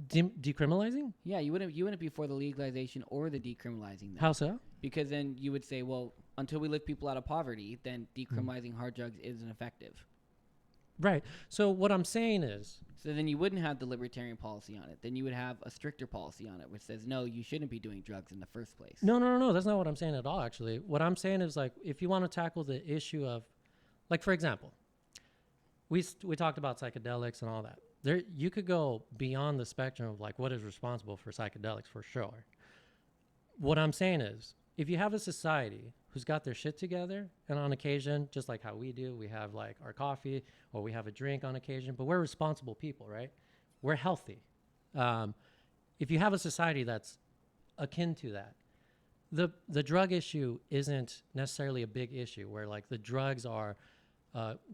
then. Decriminalizing? Yeah, you wouldn't be for the legalization or the decriminalizing then. How so? Because then you would say, well, until we lift people out of poverty, then decriminalizing hard drugs isn't effective. Right. So what I'm saying is, so then you wouldn't have the libertarian policy on it. Then you would have a stricter policy on it, which says, no, you shouldn't be doing drugs in the first place. No. That's not what I'm saying at all, actually. What I'm saying is, like, if you want to tackle the issue of, like, for example, we talked about psychedelics and all that. There, you could go beyond the spectrum of, like, what is responsible for psychedelics, for sure. What I'm saying is, if you have a society who's got their shit together, and on occasion, just like how we do, we have like our coffee or we have a drink on occasion, but we're responsible people, right? We're healthy. If you have a society that's akin to that, the drug issue isn't necessarily a big issue where like the drugs are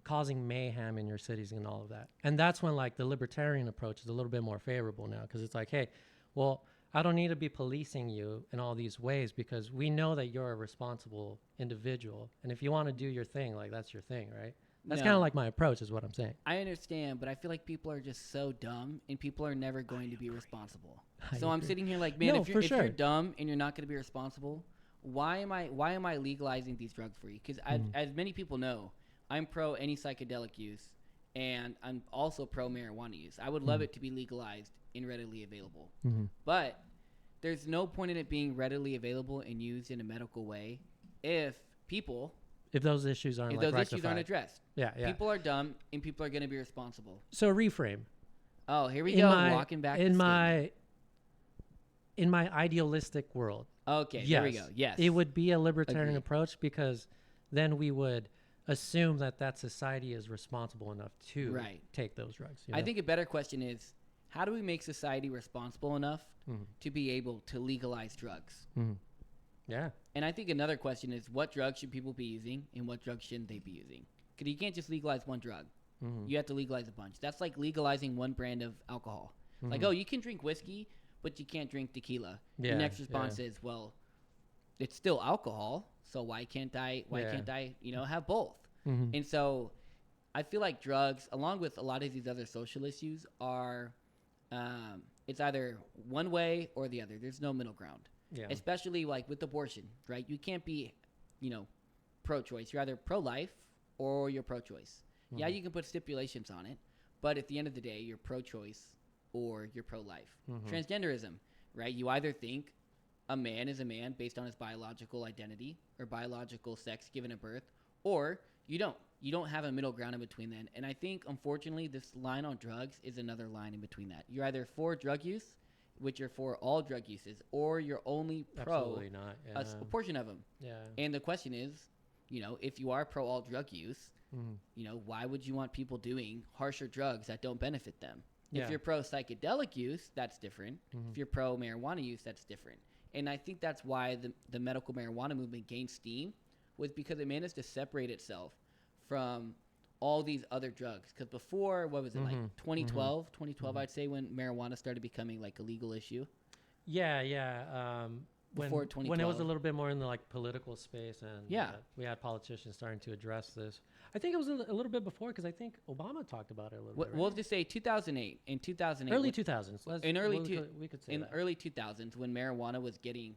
causing mayhem in your cities and all of that. And that's when like the libertarian approach is a little bit more favorable now, because it's like, hey, well, I don't need to be policing you in all these ways because we know that you're a responsible individual. And if you want to do your thing, like that's your thing, right? That's kind of like my approach is what I'm saying. I understand, but I feel like people are just so dumb and people are never going to be responsible. So I'm sitting here like, man, if you're dumb and you're not going to be responsible, why am I legalizing these drugs for you? Because as many people know, I'm pro any psychedelic use and I'm also pro marijuana use. I would love it to be legalized and readily available. But there's no point in it being readily available and used in a medical way if those issues aren't addressed. Yeah. People are dumb and people are going to be responsible. So reframe. Oh, here we go. Walking back in my idealistic world. Okay, yes, there we go. Yes. It would be a libertarian approach because then we would assume that society is responsible enough to take those drugs. You know? I think a better question is, how do we make society responsible enough to be able to legalize drugs? Yeah. And I think another question is, what drugs should people be using and what drugs shouldn't they be using? Because you can't just legalize one drug. You have to legalize a bunch. That's like legalizing one brand of alcohol. Like, oh, you can drink whiskey, but you can't drink tequila. The next response is, well, it's still alcohol. So why can't I, have both? Mm-hmm. And so I feel like drugs, along with a lot of these other social issues, are it's either one way or the other. There's no middle ground. Yeah. Especially like with abortion, right? You can't be, pro-choice. You're either pro-life or you're pro-choice. Yeah, you can put stipulations on it, but at the end of the day, you're pro-choice or you're pro-life. Transgenderism, right? You either think a man is a man based on his biological identity or biological sex given at birth, or you don't. You don't have a middle ground in between then. And I think, unfortunately, this line on drugs is another line in between that. You're either for drug use, which you're for all drug uses, or you're only pro Absolutely not. Yeah. a portion of them. Yeah. And the question is, if you are pro all drug use, why would you want people doing harsher drugs that don't benefit them? Yeah. If you're pro psychedelic use, that's different. If you're pro marijuana use, that's different. And I think that's why the medical marijuana movement gained steam, was because it managed to separate itself from all these other drugs. Because before, what was it, like 2012, I'd say, when marijuana started becoming like a legal issue. Yeah. Before when it was 2012. a little bit more in the like political space, and we had politicians starting to address this. I think it was a little bit before, because I think Obama talked about it a little bit. Right? We'll just say 2008. In 2008, Early 2000s. We could say in that. early 2000s, when marijuana was getting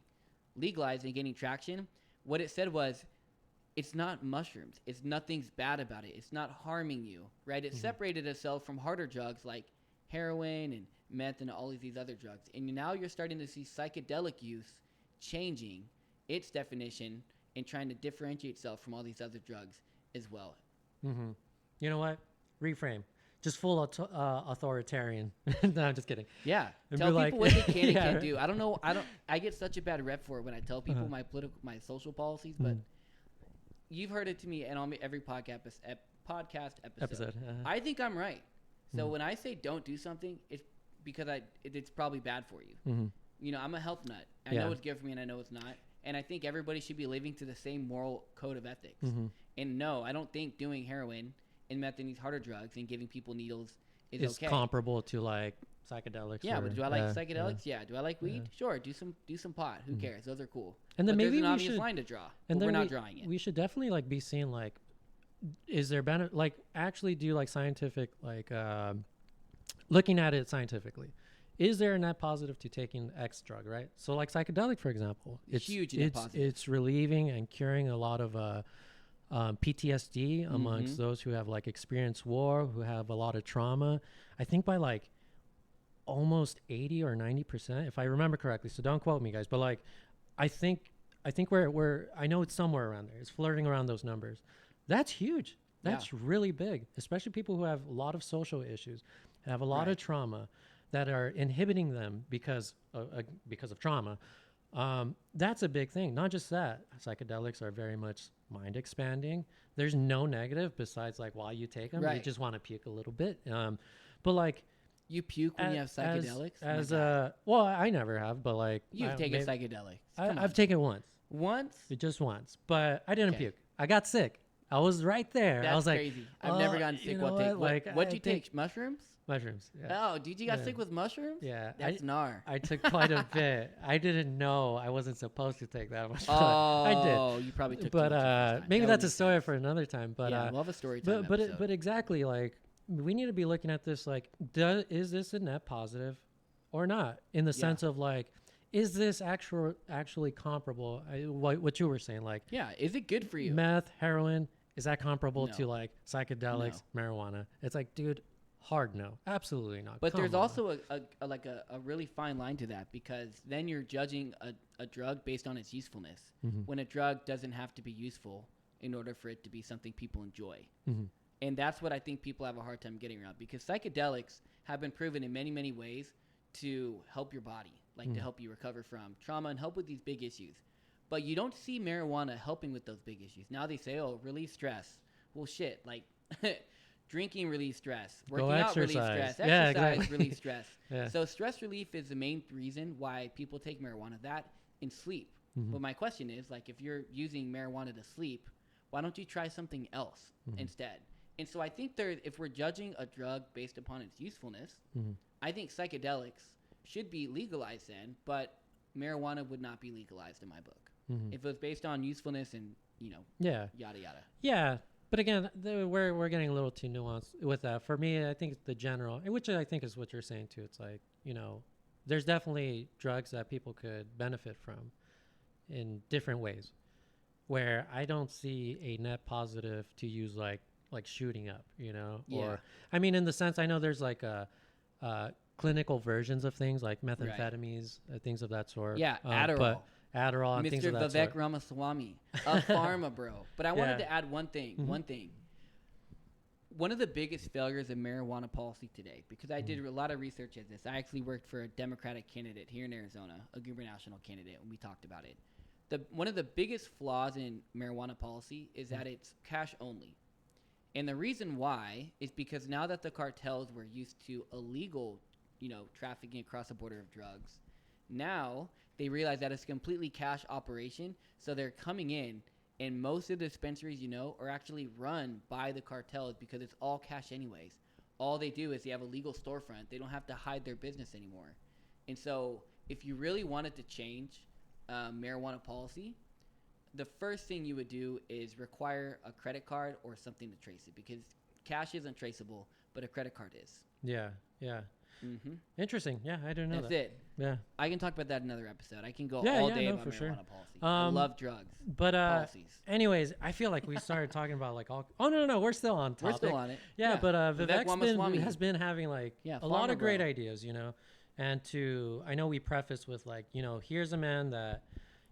legalized and gaining traction, what it said was, it's not mushrooms. It's nothing's bad about it. It's not harming you, right? It separated itself from harder drugs like heroin and meth and all of these other drugs. And now you're starting to see psychedelic use changing its definition and trying to differentiate itself from all these other drugs as well. You know what? Reframe. Just full authoritarian. No, I'm just kidding. Yeah. And Tell be people like- what they can and Yeah, can't right. do. I don't know. I get such a bad rep for it when I tell people my social policies, but you've heard it to me and on every podcast episode. I think I'm right. So when I say don't do something, it's because it's probably bad for you. I'm a health nut. I know it's good for me and I know it's not. And I think everybody should be living to the same moral code of ethics. And no, I don't think doing heroin and meth and these harder drugs and giving people needles is It's okay. comparable to like psychedelics. Yeah, or, but do I like psychedelics? Yeah. Do I like weed? Sure. Do some pot. Who cares? Those are cool. And then but maybe there's an we obvious should- line to draw. And But we're then not drawing it. We should definitely like be seeing like, is there like actually do like scientific like looking at it scientifically. Is there a net positive to taking X drug, right? So like psychedelic, for example, it's Huge net positive. It's relieving and curing a lot of PTSD amongst those who have like experienced war, who have a lot of trauma. I think by like almost 80 or 90%, if I remember correctly. So don't quote me, guys, but like I think we're I know it's somewhere around there. It's flirting around those numbers. That's huge. That's really big, especially people who have a lot of social issues, have a lot of trauma that are inhibiting them because of trauma. That's a big thing. Not just that, psychedelics are very much mind expanding. There's no negative besides like while you take them, you just want to puke a little bit. But like You puke when you have psychedelics? Well, I never have, but like You've taken psychedelics. I've taken it once. Once? Just once, but I didn't Okay. puke. I got sick. I was right there. That's I was like, crazy. I've never gotten sick. you know What'd you take? Mushrooms? Mushrooms. Yeah. Oh, dude, you got sick with mushrooms? Yeah. That's gnar. I took quite a bit. I didn't know I wasn't supposed to take that much. But Oh, I did. You probably took But too much the first time. maybe That that's would a make story sense. for another time. But Yeah, we'll have a story time but exactly, like we need to be looking at this like, is this a net positive or not? In the sense of like, is this actually comparable? What you were saying, like, Yeah, is it good for you? meth, heroin, is that comparable No. to like psychedelics, marijuana? It's like, dude, hard no, absolutely not. But Come there's on. also a really fine line to that, because then you're judging a drug based on its usefulness, when a drug doesn't have to be useful in order for it to be something people enjoy. And that's what I think people have a hard time getting around, because psychedelics have been proven in many, many ways to help your body, like to help you recover from trauma and help with these big issues. But you don't see marijuana helping with those big issues. Now they say, oh, relieve stress. Well, shit, like drinking relieves stress. Working out relieves exercise. stress. Yeah, Exercise exactly. relieves stress. Yeah. So stress relief is the main reason why people take marijuana, that and sleep. But my question is, like, if you're using marijuana to sleep, why don't you try something else instead? And so I think if we're judging a drug based upon its usefulness, I think psychedelics should be legalized then, but marijuana would not be legalized in my book. If it was based on usefulness and Yeah. yada yada. Yeah. But again, we're getting a little too nuanced with that. For me, I think it's the general, which I think is what you're saying too. It's like, there's definitely drugs that people could benefit from in different ways, where I don't see a net positive to use like shooting up, Yeah. or I mean, in the sense, I know there's like clinical versions of things like Right. methamphetamines, things of that sort. Yeah, But Adderall. Adderall and things Mr. of that Vivek sort. Ramaswamy, a pharma bro. But I wanted Yeah. to add one thing. Mhm. One thing. One of the biggest failures of marijuana policy today, because I did a lot of research at this. I actually worked for a Democratic candidate here in Arizona, a gubernatorial candidate, and we talked about it. One of the biggest flaws in marijuana policy is that it's cash only. And the reason why is because now that the cartels were used to illegal, trafficking across the border of drugs, now they realize that it's a completely cash operation. So they're coming in, and most of the dispensaries, are actually run by the cartels because it's all cash anyways. All they do is they have a legal storefront. They don't have to hide their business anymore. And so if you really wanted to change marijuana policy, the first thing you would do is require a credit card or something to trace it, because cash isn't traceable, but a credit card is. Yeah. Yeah. Mm-hmm. Interesting. Yeah. I didn't know That's that. it. Yeah. I can talk about that in another episode. I can go Yeah, all yeah, day no, about for marijuana sure. policy. I love drugs. But policies. anyways, I feel like we started talking about like all. Oh no, we're still on topic. We're still on it. Yeah, but Vivek Ramaswamy has been having like a lot of great ideas, and I know we preface with like, here's a man that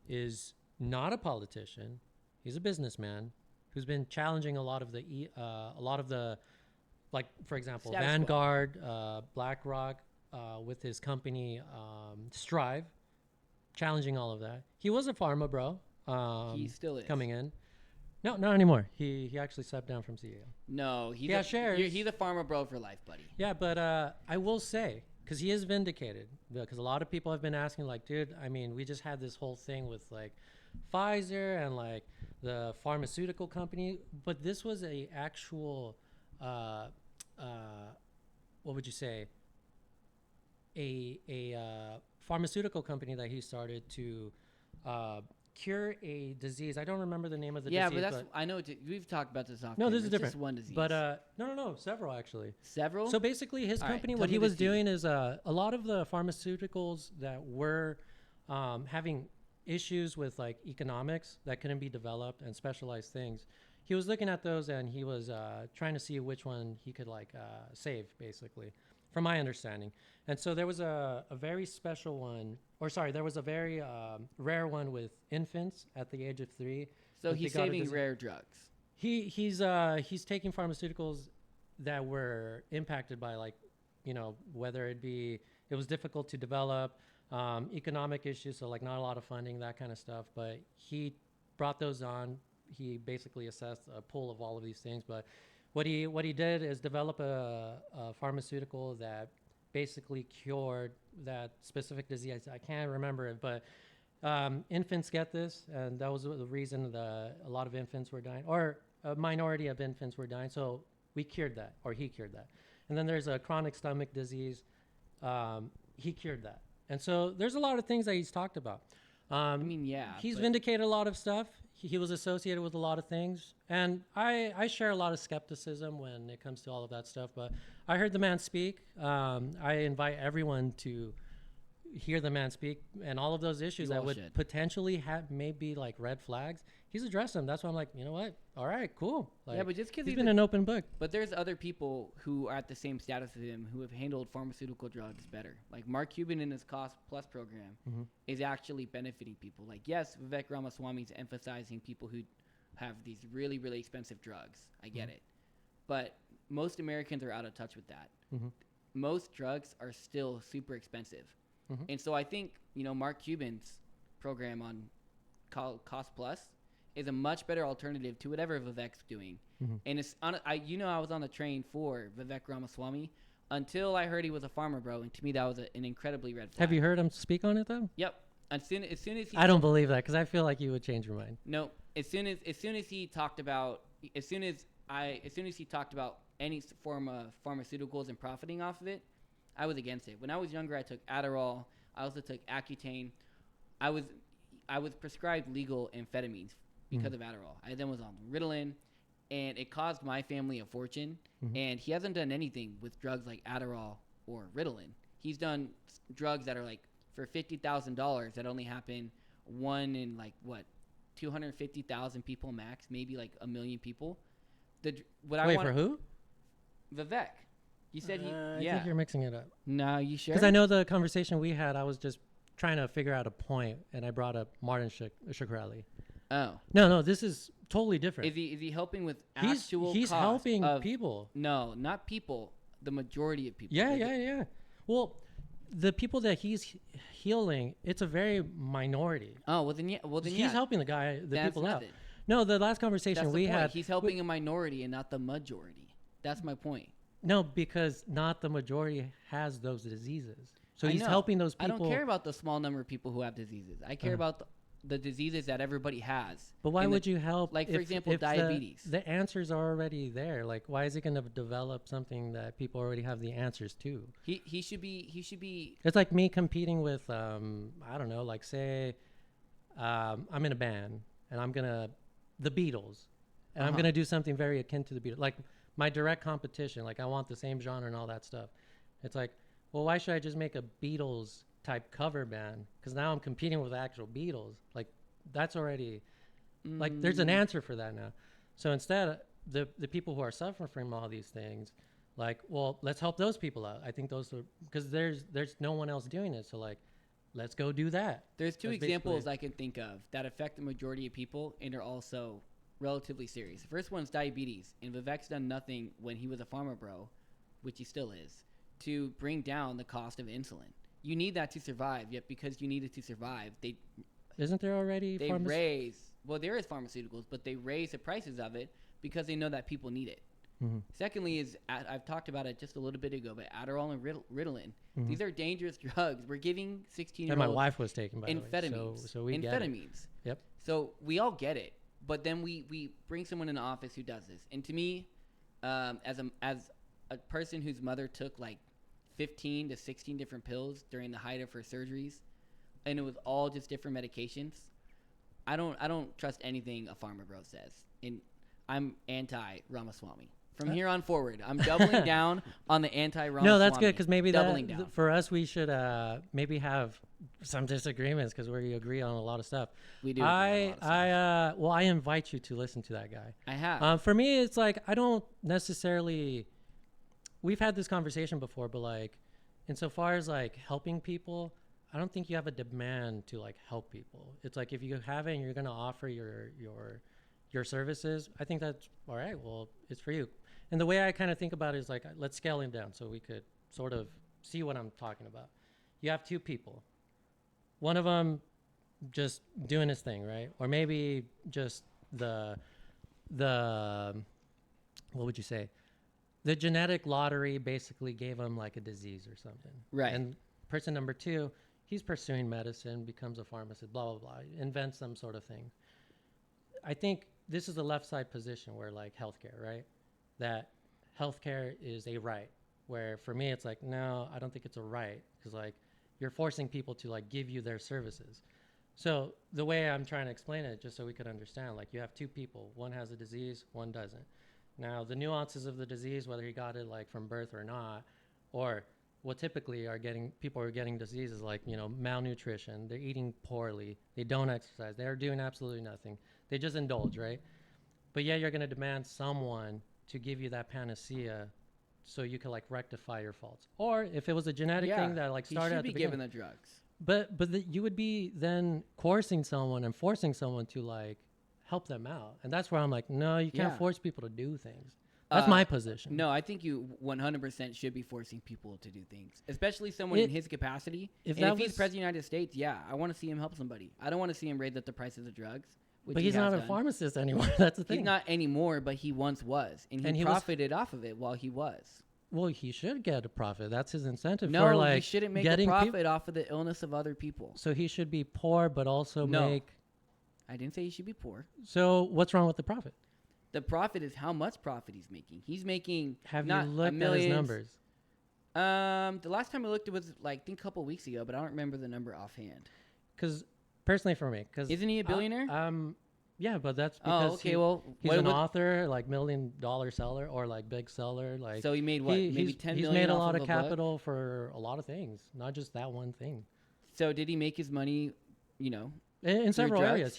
is not a politician. He's a businessman who's been challenging a lot of the, like, for example, Status Vanguard, BlackRock, with his company Strive, challenging all of that. He was a pharma bro. He still is. Coming in. No, not anymore. He actually stepped down from CEO. No, he's shares. He's a farmer bro for life, buddy. Yeah, but I will say, because he is vindicated, because a lot of people have been asking, like, dude, I mean, we just had this whole thing with like Pfizer and like the pharmaceutical company, but this was a actual, what would you say? A pharmaceutical company that he started to cure a disease. I don't remember the name of the disease. Yeah, but that's I know we've talked about this often. No, this is different. Just one disease. But no, several actually. Several. So basically, his All right, company, tell what me he the was secret. doing is a lot of the pharmaceuticals that were having issues with like economics that couldn't be developed and specialized things. He was looking at those and he was trying to see which one he could like save, basically, from my understanding. And so there was a very special one, or sorry, there was a very rare one with infants at the age of 3. So he's saving rare drugs. He's taking pharmaceuticals that were impacted by like, whether it was difficult to develop, economic issues, so like not a lot of funding, that kind of stuff. But he brought those on. He basically assessed a pool of all of these things. But what he did is develop a pharmaceutical that basically cured that specific disease. I can't remember it, but infants get this, and that was the reason a lot of infants were dying, or a minority of infants were dying. So we cured that, or he cured that. And then there's a chronic stomach disease. He cured that. And so there's a lot of things that he's talked about. I mean, yeah. He's vindicated a lot of stuff. He was associated with a lot of things. And I share a lot of skepticism when it comes to all of that stuff. But I heard the man speak. I invite everyone to hear the man speak, and all of those issues that would potentially have maybe like red flags. He's addressed them. That's why I'm like, you know what? All right, cool. Like, yeah, but just because he's been an open book. But there's other people who are at the same status as him who have handled pharmaceutical drugs better. Like Mark Cuban in his Cost Plus program is actually benefiting people. Like, yes, Vivek Ramaswamy is emphasizing people who have these really, really expensive drugs. I get it. But most Americans are out of touch with that. Most drugs are still super expensive. And so I think, Mark Cuban's program on Cost Plus is a much better alternative to whatever Vivek's doing. And it's I was on the train for Vivek Ramaswamy until I heard he was a farmer bro, and to me that was an incredibly red flag. Have you heard him speak on it though? Yep. As soon as he I don't believe that, because I feel like you would change your mind. No. As soon as he talked about any form of pharmaceuticals and profiting off of it, I was against it. When I was younger, I took Adderall. I also took Accutane. I was prescribed legal amphetamines because of Adderall. I then was on Ritalin, and it caused my family a fortune. And he hasn't done anything with drugs like Adderall or Ritalin. He's done drugs that are like for $50,000 that only happen one in like what 250,000 people max, maybe like 1 million people. Wait, for who? Vivek. You said he. I think you're mixing it up. No, you sure? Because I know the conversation we had, I was just trying to figure out a point, and I brought up Martin Shkreli. Oh. No, this is totally different. Is he helping with He's actual cost helping of, people. No, not people. The majority of people. Yeah. Well, the people that he's healing, it's a very minority. Oh, well then He's helping the people out. Nothing. No, the last conversation That's we the point. had. He's helping a minority and not the majority. That's my point. No, because not the majority has those diseases. So I he's know. helping those people. I don't care about the small number of people who have diseases. I care about the diseases that everybody has. But why would you help? Like, for example, if diabetes. The answers are already there. Like, why is he going to develop something that people already have the answers to? He should be. It's like me competing with, I don't know, like say I'm in a band and the Beatles, and I'm going to do something very akin to the Beatles. Like my direct competition, like I want the same genre and all that stuff. It's like, well, why should I just make a Beatles type cover band? Because now I'm competing with the actual Beatles. Like that's already, like there's an answer for that now. So instead, the people who are suffering from all these things, like, well, let's help those people out. I think those are, because there's no one else doing it. So like, let's go do that. There's two That's examples I can think of that affect the majority of people and are also relatively serious. The first one's diabetes, and Vivek's done nothing when he was a pharma bro, which he still is, to bring down the cost of insulin. You need that to survive, yet because you need it to survive, Isn't there already there is pharmaceuticals, but they raise the prices of it because they know that people need it. Secondly is, I've talked about it just a little bit ago, but Adderall and Ritalin, these are dangerous drugs. We're giving 16-year-olds and my wife was taking, by the way. amphetamines. So we get it. Yep. So we all get it, but then we bring someone in the office who does this. And to me, as a person whose mother took like 15 to 16 different pills during the height of her surgeries, and it was all just different medications, I don't trust anything a pharma bro says. And I'm anti Ramaswamy. From here on forward, I'm doubling down on the anti-Ramaswamy. No, that's good, because maybe down. For us, we should maybe have some disagreements because we agree on a lot of stuff. We do. Agree on a lot of stuff. Well, I invite you to listen to that guy. I have. For me, it's like I don't necessarily. We've had this conversation before, but like, insofar as like helping people, I don't think you have a demand to like help people. It's like if you have it and you're gonna offer your services, I think that's all right. Well, it's for you. And the way I kind of think about it is like, let's scale it down so we could sort of see what I'm talking about. You have two people. One of them just doing his thing, right? Or maybe just the what would you say? The genetic lottery basically gave him like a disease or something. Right. And person number two, he's pursuing medicine, becomes a pharmacist, blah, blah, blah, invents some sort of thing. I think this is the left side position where like healthcare, right? That healthcare is a right, where for me, it's like, no, I don't think it's a right, because like you're forcing people to like give you their services. So the way I'm trying to explain it, just so we could understand, like you have two people, one has a disease, one doesn't. Now the nuances of the disease, whether he got it like from birth or not, or what typically people are getting diseases like, you know, malnutrition, they're eating poorly, they don't exercise, they're doing absolutely nothing. They just indulge, right? But yeah, you're going to demand someone to give you that panacea so you can like rectify your faults. Or if it was a genetic thing that like started at the beginning. He should be given the drugs. But you would be then coercing someone and forcing someone to like help them out. And that's where I'm like, no, you can't force people to do things. That's my position. No, I think you 100% should be forcing people to do things, especially someone in his capacity. If he's president of the United States, yeah, I want to see him help somebody. I don't want to see him raise up the prices of drugs. But he's not a pharmacist anymore. That's the thing. He's not anymore, but he once was. And he profited off of it while he was. Well, he should get a profit. That's his incentive. No, for, like, he shouldn't make a profit off of the illness of other people. So he should be poor, but also make... I didn't say he should be poor. So what's wrong with the profit? The profit is how much profit he's making. He's making Have you looked at his numbers? The last time I looked, it was like I think a couple weeks ago, but I don't remember the number offhand. Because personally for me, because Isn't he a billionaire? Yeah, but that's Oh, because okay. Well, he's what an was- author, like $1 million seller or like big seller. Like so he made what? Maybe he's, 10 he's million made a off lot of of a book? capital for a lot of things, not just that one thing. So did he make his money? You know, In several drugs? areas,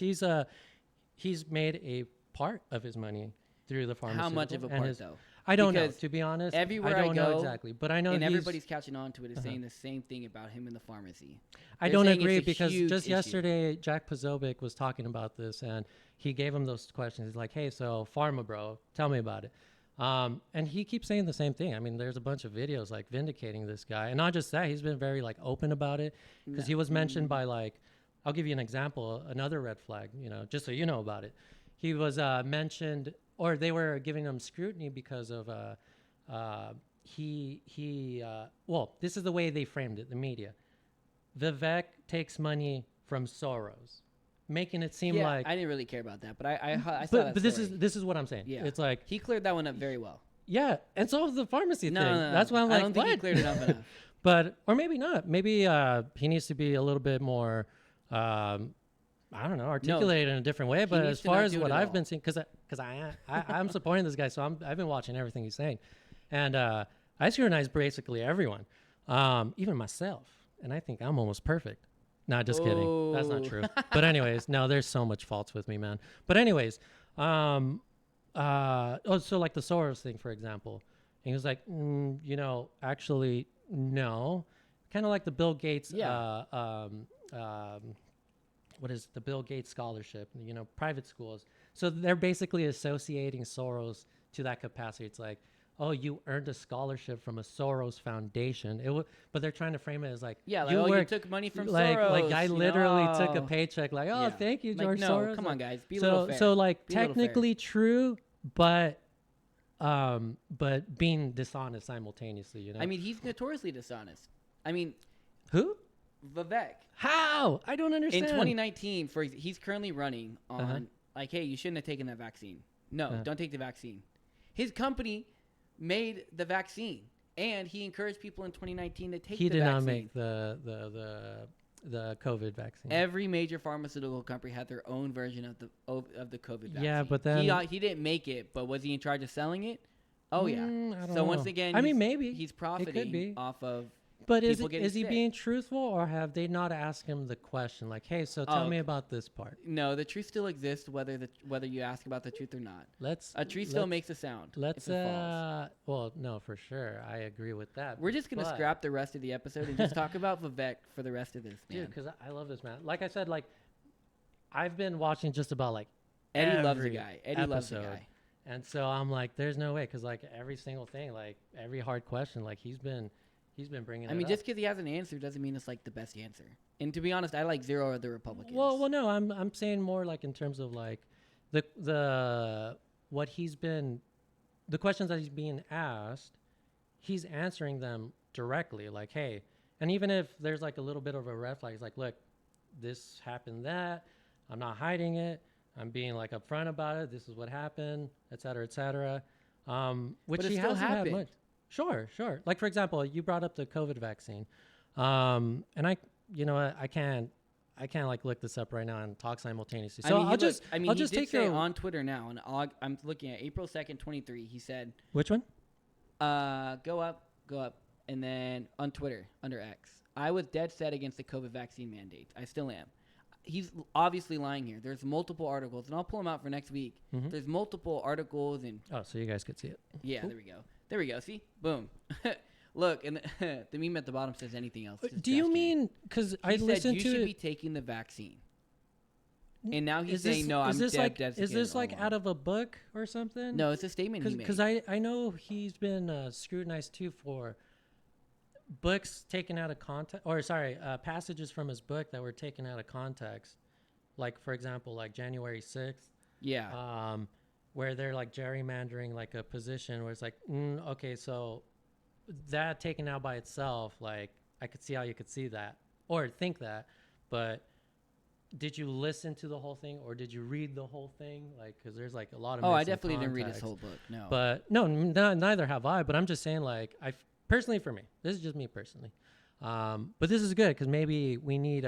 he's made a part of his money through the pharmaceutical. how much of a and part his, though? I don't know, Because to be honest. everywhere I I don't know go, exactly, but I know And he's, everybody's catching on to it, is Uh-huh. saying the same thing about him in the pharmacy. I They're don't saying agree it's a because huge just issue. yesterday Jack Pozobic was talking about this and he gave him those questions. He's like, "Hey, so pharma bro, tell me about it." And he keeps saying the same thing. I mean, there's a bunch of videos like vindicating this guy, and not just that, he's been very like open about it because he was mentioned by like, I'll give you an example, another red flag, just so you know about it. He was mentioned, or they were giving him scrutiny because of well, this is the way they framed it, the media. Vivek takes money from Soros, making it seem Yeah, like. I didn't really care about that, but I saw But that this story. is what I'm saying. Yeah. It's like, He cleared that one up very well. yeah, and so the pharmacy No, thing. no, no, That's why I'm I like, don't think he what? cleared it up enough. But or maybe not. Maybe he needs to be a little bit more. I don't know, articulated in a different way. But needs as to far not as do it what at I've all. been seeing, because I'm supporting this guy, so I've been watching everything he's saying, and I scrutinize basically everyone, even myself, and I think I'm almost perfect. Not just kidding. That's not Oh. true. But anyways, no, there's so much faults with me, man. But anyways, so like the Soros thing, for example, and he was like, actually, no, kind of like the Bill Gates, Yeah. what is the Bill Gates scholarship, private schools. So they're basically associating Soros to that capacity. It's like, oh, you earned a scholarship from a Soros foundation. But they're trying to frame it as like, Yeah, like, you you work, took money from like, Soros. Like I literally took a oh. paycheck. Like, oh, Yeah. thank you, Like, George no, Soros. come on, guys, be a so little fair. so like Be a little fair. technically true, but being dishonest simultaneously. I mean, he's notoriously dishonest. I mean, Who? Vivek. How? I don't understand. In 2019, he's currently running on Uh-huh. like, hey, you shouldn't have taken that vaccine. No, Uh-huh. don't take the vaccine. His company made the vaccine, and he encouraged people in 2019 to take He the did vaccine. not make the COVID vaccine. Every major pharmaceutical company had their own version of the COVID vaccine. Yeah, but then- he didn't make it, but was he in charge of selling it? Oh yeah. I don't So once know. again, I mean, he's- maybe he's be. profiting off of. But is people getting he sick. being truthful, or have they not asked him the question like, "Hey, so tell Oh, me about this part"? No, the truth still exists, whether you ask about the truth or not. A tree still let's- makes a sound. Let's if it falls. well, no, for sure, I agree with that. We're just gonna but- scrap the rest of the episode and just talk about Vivek for the rest of this, man. dude, because I love this man. Like I said, like I've been watching just about like Eddie loves the every guy. Eddie loves the episode. guy. And so I'm like, there's no way, because like every single thing, like every hard question, like he's been bringing. I it mean, up. just because he has an answer doesn't mean it's like the best answer. And to be honest, I like zero of the Republicans. Well, no, I'm saying more like in terms of like the what he's been, the questions that he's being asked, he's answering them directly. Like, hey, and even if there's like a little bit of a red flag, he's like, look, this happened, that I'm not hiding it. I'm being like upfront about it. This is what happened, et cetera, et cetera. Which But it he still hasn't had happened. much. Sure. Like for example, you brought up the COVID vaccine, and I can't like look this up right now and talk simultaneously. So I'll just he take did say your on Twitter now, and I'm looking at April 2nd, 23. He said, which one? go up, and then on Twitter under X, I was dead set against the COVID vaccine mandates. I still am. He's obviously lying here. There's multiple articles, and I'll pull them out for next week. Mhm. There's multiple articles, and Oh, so you guys could see it. yeah, Cool. there we go. See, boom. Look, and the meme at the bottom says anything else. Just Do you Josh King. mean because I He said listened you to should it? be taking the vaccine, and now he's Is this, saying no. is I'm this dead. like dead is scared this like all along." out of a book or something? No, it's a statement he made. Because I know he's been scrutinized too for books taken out of context, or sorry, passages from his book that were taken out of context. Like for example, like January 6th, Yeah. where they're like gerrymandering like a position where it's like, okay, so that taken out by itself, like I could see how you could see that or think that, but did you listen to the whole thing or did you read the whole thing? Like, because there's like a lot of Oh, I missing definitely didn't read his context. whole book. No. But no, neither have I. But I'm just saying, like, personally, for me, this is just me personally. But this is good because maybe we need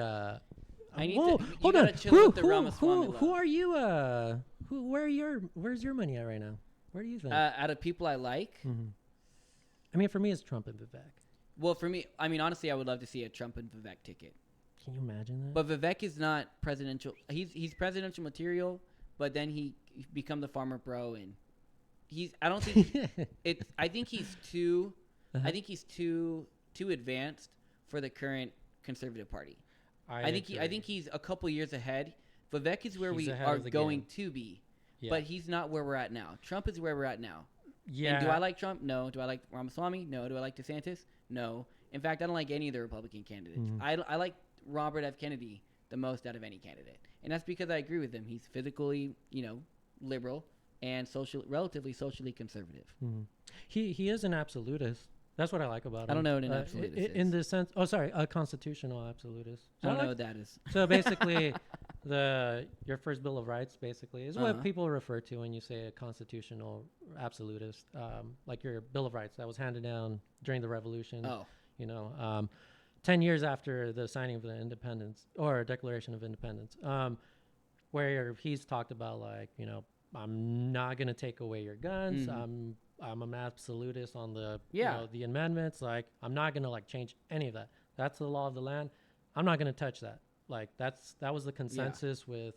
I need Whoa, to. You hold gotta on. chill with the Ramaswamy Who love. are you? Where's your money at right now? Where do you think? Out of people I like, I mean, for me, it's Trump and Vivek. well, for me, I mean, honestly, I would love to see a Trump and Vivek ticket. Can you imagine that? But Vivek is not presidential. He's presidential material, but then he become the farmer bro, and he's. I don't think it's. I think he's too. I think he's too advanced for the current conservative party. I think he's a couple years ahead. Vivek is where He's we ahead are of the going game. to be, Yeah. but he's not where we're at now. Trump is where we're at now. Yeah. And do I like Trump? No. Do I like Ramaswamy? No. Do I like DeSantis? No. In fact, I don't like any of the Republican candidates. I like Robert F. Kennedy the most out of any candidate, and that's because I agree with him. He's physically, liberal and relatively socially conservative. He is an absolutist. That's what I like about him. I don't know what an absolutist is. In the sense, a constitutional absolutist. I don't know what that is. So basically, your first Bill of Rights basically is what people refer to when you say a constitutional absolutist, like your Bill of Rights that was handed down during the Revolution. 10 years after the signing of the independence or Declaration of Independence, where he's talked about I'm not going to take away your guns. I'm an absolutist on the the amendments. Like I'm not going to change any of that. That's the law of the land. I'm not going to touch that. That was the consensus with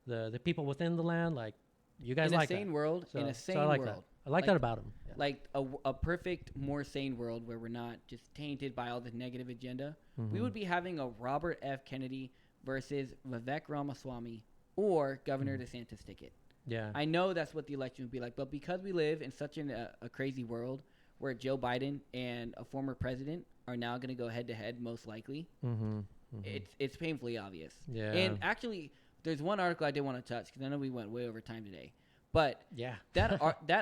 the people within the land. Like you guys like that. In a sane I like world. That. I like that about him. Yeah. Like a perfect, more sane world where we're not just tainted by all the negative agenda. We would be having a Robert F. Kennedy versus Vivek Ramaswamy or Governor DeSantis ticket. Yeah. I know that's what the election would be like, but because we live in such a crazy world where Joe Biden and a former president are now going to go head to head, most likely, it's painfully obvious. Yeah. And actually, there's one article I did want to touch because I know we went way over time today. But yeah, that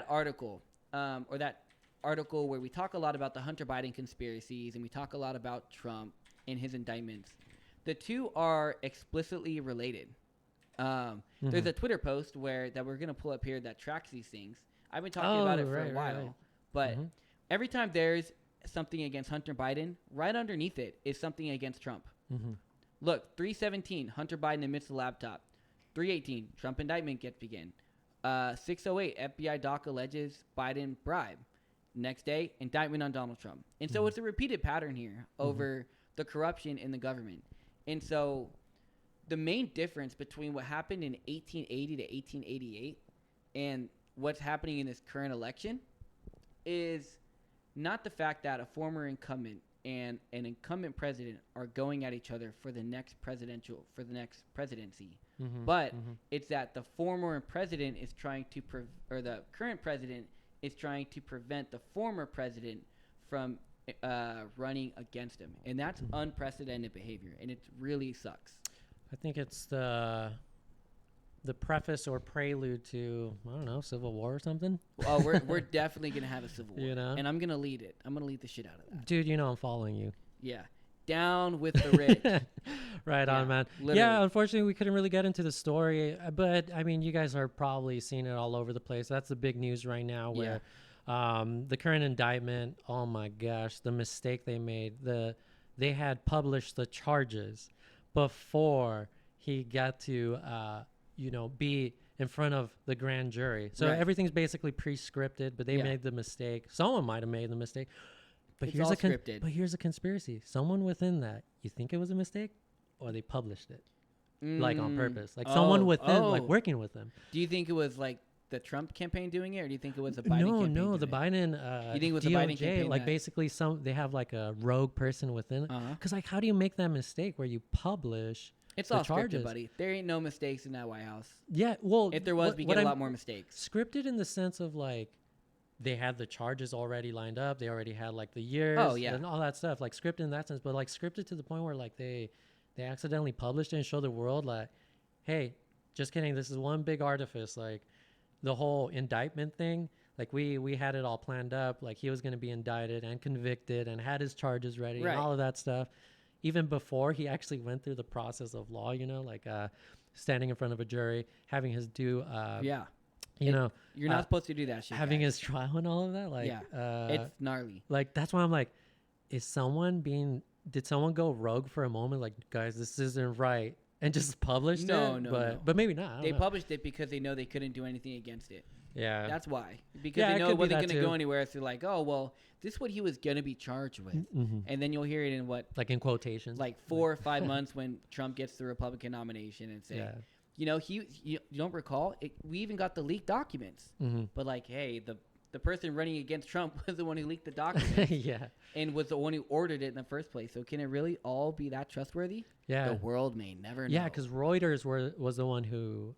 article, or that article where we talk a lot about the Hunter Biden conspiracies and we talk a lot about Trump and his indictments, the two are explicitly related. There's a Twitter post that we're gonna pull up here that tracks these things. I've been talking about it for a while, but every time there's something against Hunter Biden, right underneath it is something against Trump. Look, 317, Hunter Biden admits the laptop. 318, Trump indictment gets begin. 608, FBI doc alleges Biden bribe. Next day, indictment on Donald Trump. And so it's a repeated pattern here over the corruption in the government. And so the main difference between what happened in 1880 to 1888 and what's happening in this current election is not the fact that a former incumbent and an incumbent president are going at each other for the next presidency. But it's that the former president is trying to or the current president is trying to prevent the former president from running against him, and that's unprecedented behavior, and it really sucks. I think it's the preface or prelude to civil war or something. Oh, we're definitely gonna have a civil war, and I'm gonna lead it. I'm gonna lead the shit out of that, dude. I'm following you. Yeah, down with the rich. Right on, man. Literally. Yeah, unfortunately, we couldn't really get into the story, but I mean, you guys are probably seeing it all over the place. That's the big news right now, where the current indictment. Oh my gosh, the mistake they made. They had published the charges before he got to be in front of the grand jury. So everything's basically pre-scripted, but they made the mistake. Someone might have made the mistake. But here's a conspiracy. Someone within that, you think it was a mistake, or they published it on purpose, someone within, working with them. Do you think it was the Trump campaign doing it, or do you think it was the Biden campaign? No, the Biden. You think it was DOJ, the Biden campaign? Basically, they have a rogue person within it. Because how do you make that mistake where you publish? It's all scripted, buddy. There ain't no mistakes in that White House. Yeah, well, if there was, we get a lot more mistakes. Scripted in the sense of they had the charges already lined up. They already had the years and all that stuff. Scripted in that sense, but scripted to the point where they accidentally published it and showed the world hey, just kidding. This is one big artifice. The whole indictment thing. We had it all planned up. He was going to be indicted and convicted and had his charges ready and all of that stuff. Even before he actually went through the process of law, standing in front of a jury, having his due, you're not supposed to do that shit. Having his trial and all of that, it's gnarly. That's why I'm did someone go rogue for a moment? Guys, this isn't right. and just published No, it? no, but no. but maybe not. I don't They know. published it because they know they couldn't do anything against it. Yeah. That's why. Because Yeah, they it know could it be wasn't that going to too. go anywhere. So like, oh, well, this is what he was going to be charged with. Mhm. And then you'll hear it in what, Like in quotations. like 4 or 5 months when Trump gets the Republican nomination and say, Yeah. you know, you don't recall, we even got the leaked documents. Mm-hmm. But like, hey, the person running against Trump was the one who leaked the documents Yeah. and was the one who ordered it in the first place. So can it really all be that trustworthy? Yeah. The world may never know. Yeah, because Reuters was the one who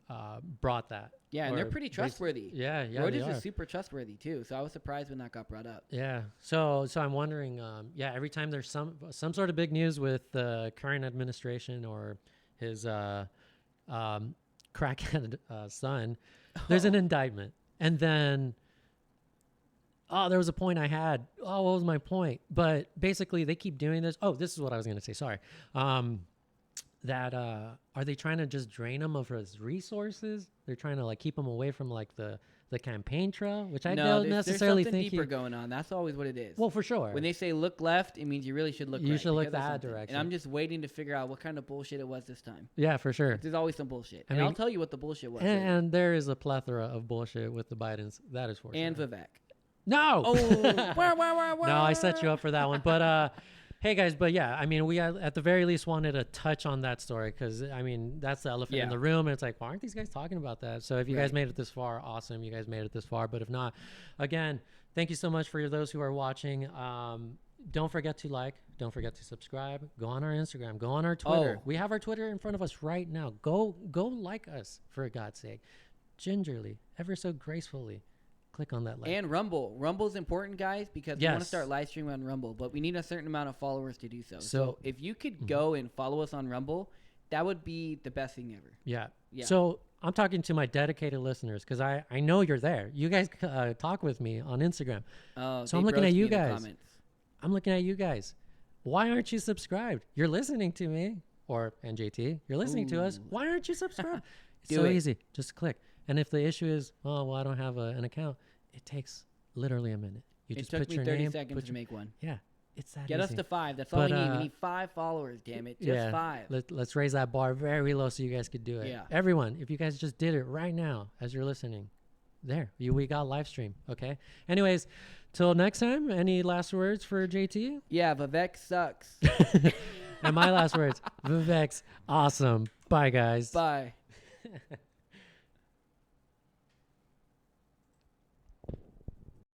brought that. Yeah, and they're Or pretty trustworthy. Yeah, yeah, they Reuters are. is super trustworthy too. So I was surprised when that got brought up. Yeah. So I'm wondering. Yeah, every time there's some sort of big news with the current administration or his crackhead son, there's an indictment, and then. Oh, there was a point I had. Oh, what was my point? But basically, they keep doing this. Oh, this is what I was going to say. Sorry. That are they trying to just drain him of his resources? They're trying to like keep him away from like the campaign trail, which I don't necessarily there's something think deeper going on. That's always what it is. Well, for sure. When they say look left, it means you really should look right. You should look because of that something. direction. And I'm just waiting to figure out what kind of bullshit it was this time. Yeah, for sure. There's always some bullshit. I And I'll mean- tell you what the bullshit was. And there is a plethora of bullshit with the Bidens. That is for and sure. Vivek. No. Oh, No, I set you up for that one. But hey guys, but yeah, I mean, we at the very least wanted to touch on that story because I mean that's the elephant in Yeah. the room, and it's like, why aren't these guys talking about that? So if you guys Right. made it this far, awesome. You guys made it this far. But if not, again, thank you so much for those who are watching. Don't forget to like, don't forget to subscribe. Go on our Instagram, go on our Twitter. Oh. We have our Twitter in front of us right now. Go like us for God's sake, gingerly, ever so gracefully. Click on that like. And Rumble. Rumble's important, guys, because we want to Yes. start live streaming on Rumble, but we need a certain amount of followers to do so. So- if you could go and follow us on Rumble, that would be the best thing ever. Yeah. Yeah. So I'm talking to my dedicated listeners because I know you're there. You guys talk with me on Instagram. Oh, So they I'm looking roast at me you in the guys. comments. I'm looking at you guys. Why aren't you subscribed? You're listening to me or NJT. You're listening to us. Ooh. Why aren't you subscribed? It's Do so it. easy. Just click. And if the issue is, oh, well, I don't have an account, it takes literally a minute. You It just took put me your 30 name. seconds put to your- make one. Yeah. It's that Get easy. us to 5. That's all But, we need. We need 5 followers, damn it. Just 5. Let's raise that bar very low so you guys could do it. Yeah. Everyone, if you guys just did it right now as you're listening, we got live stream. Okay. Anyways, till next time, any last words for JT? Yeah, Vivek sucks. And my last words, Vivek's awesome. Bye, guys. Bye.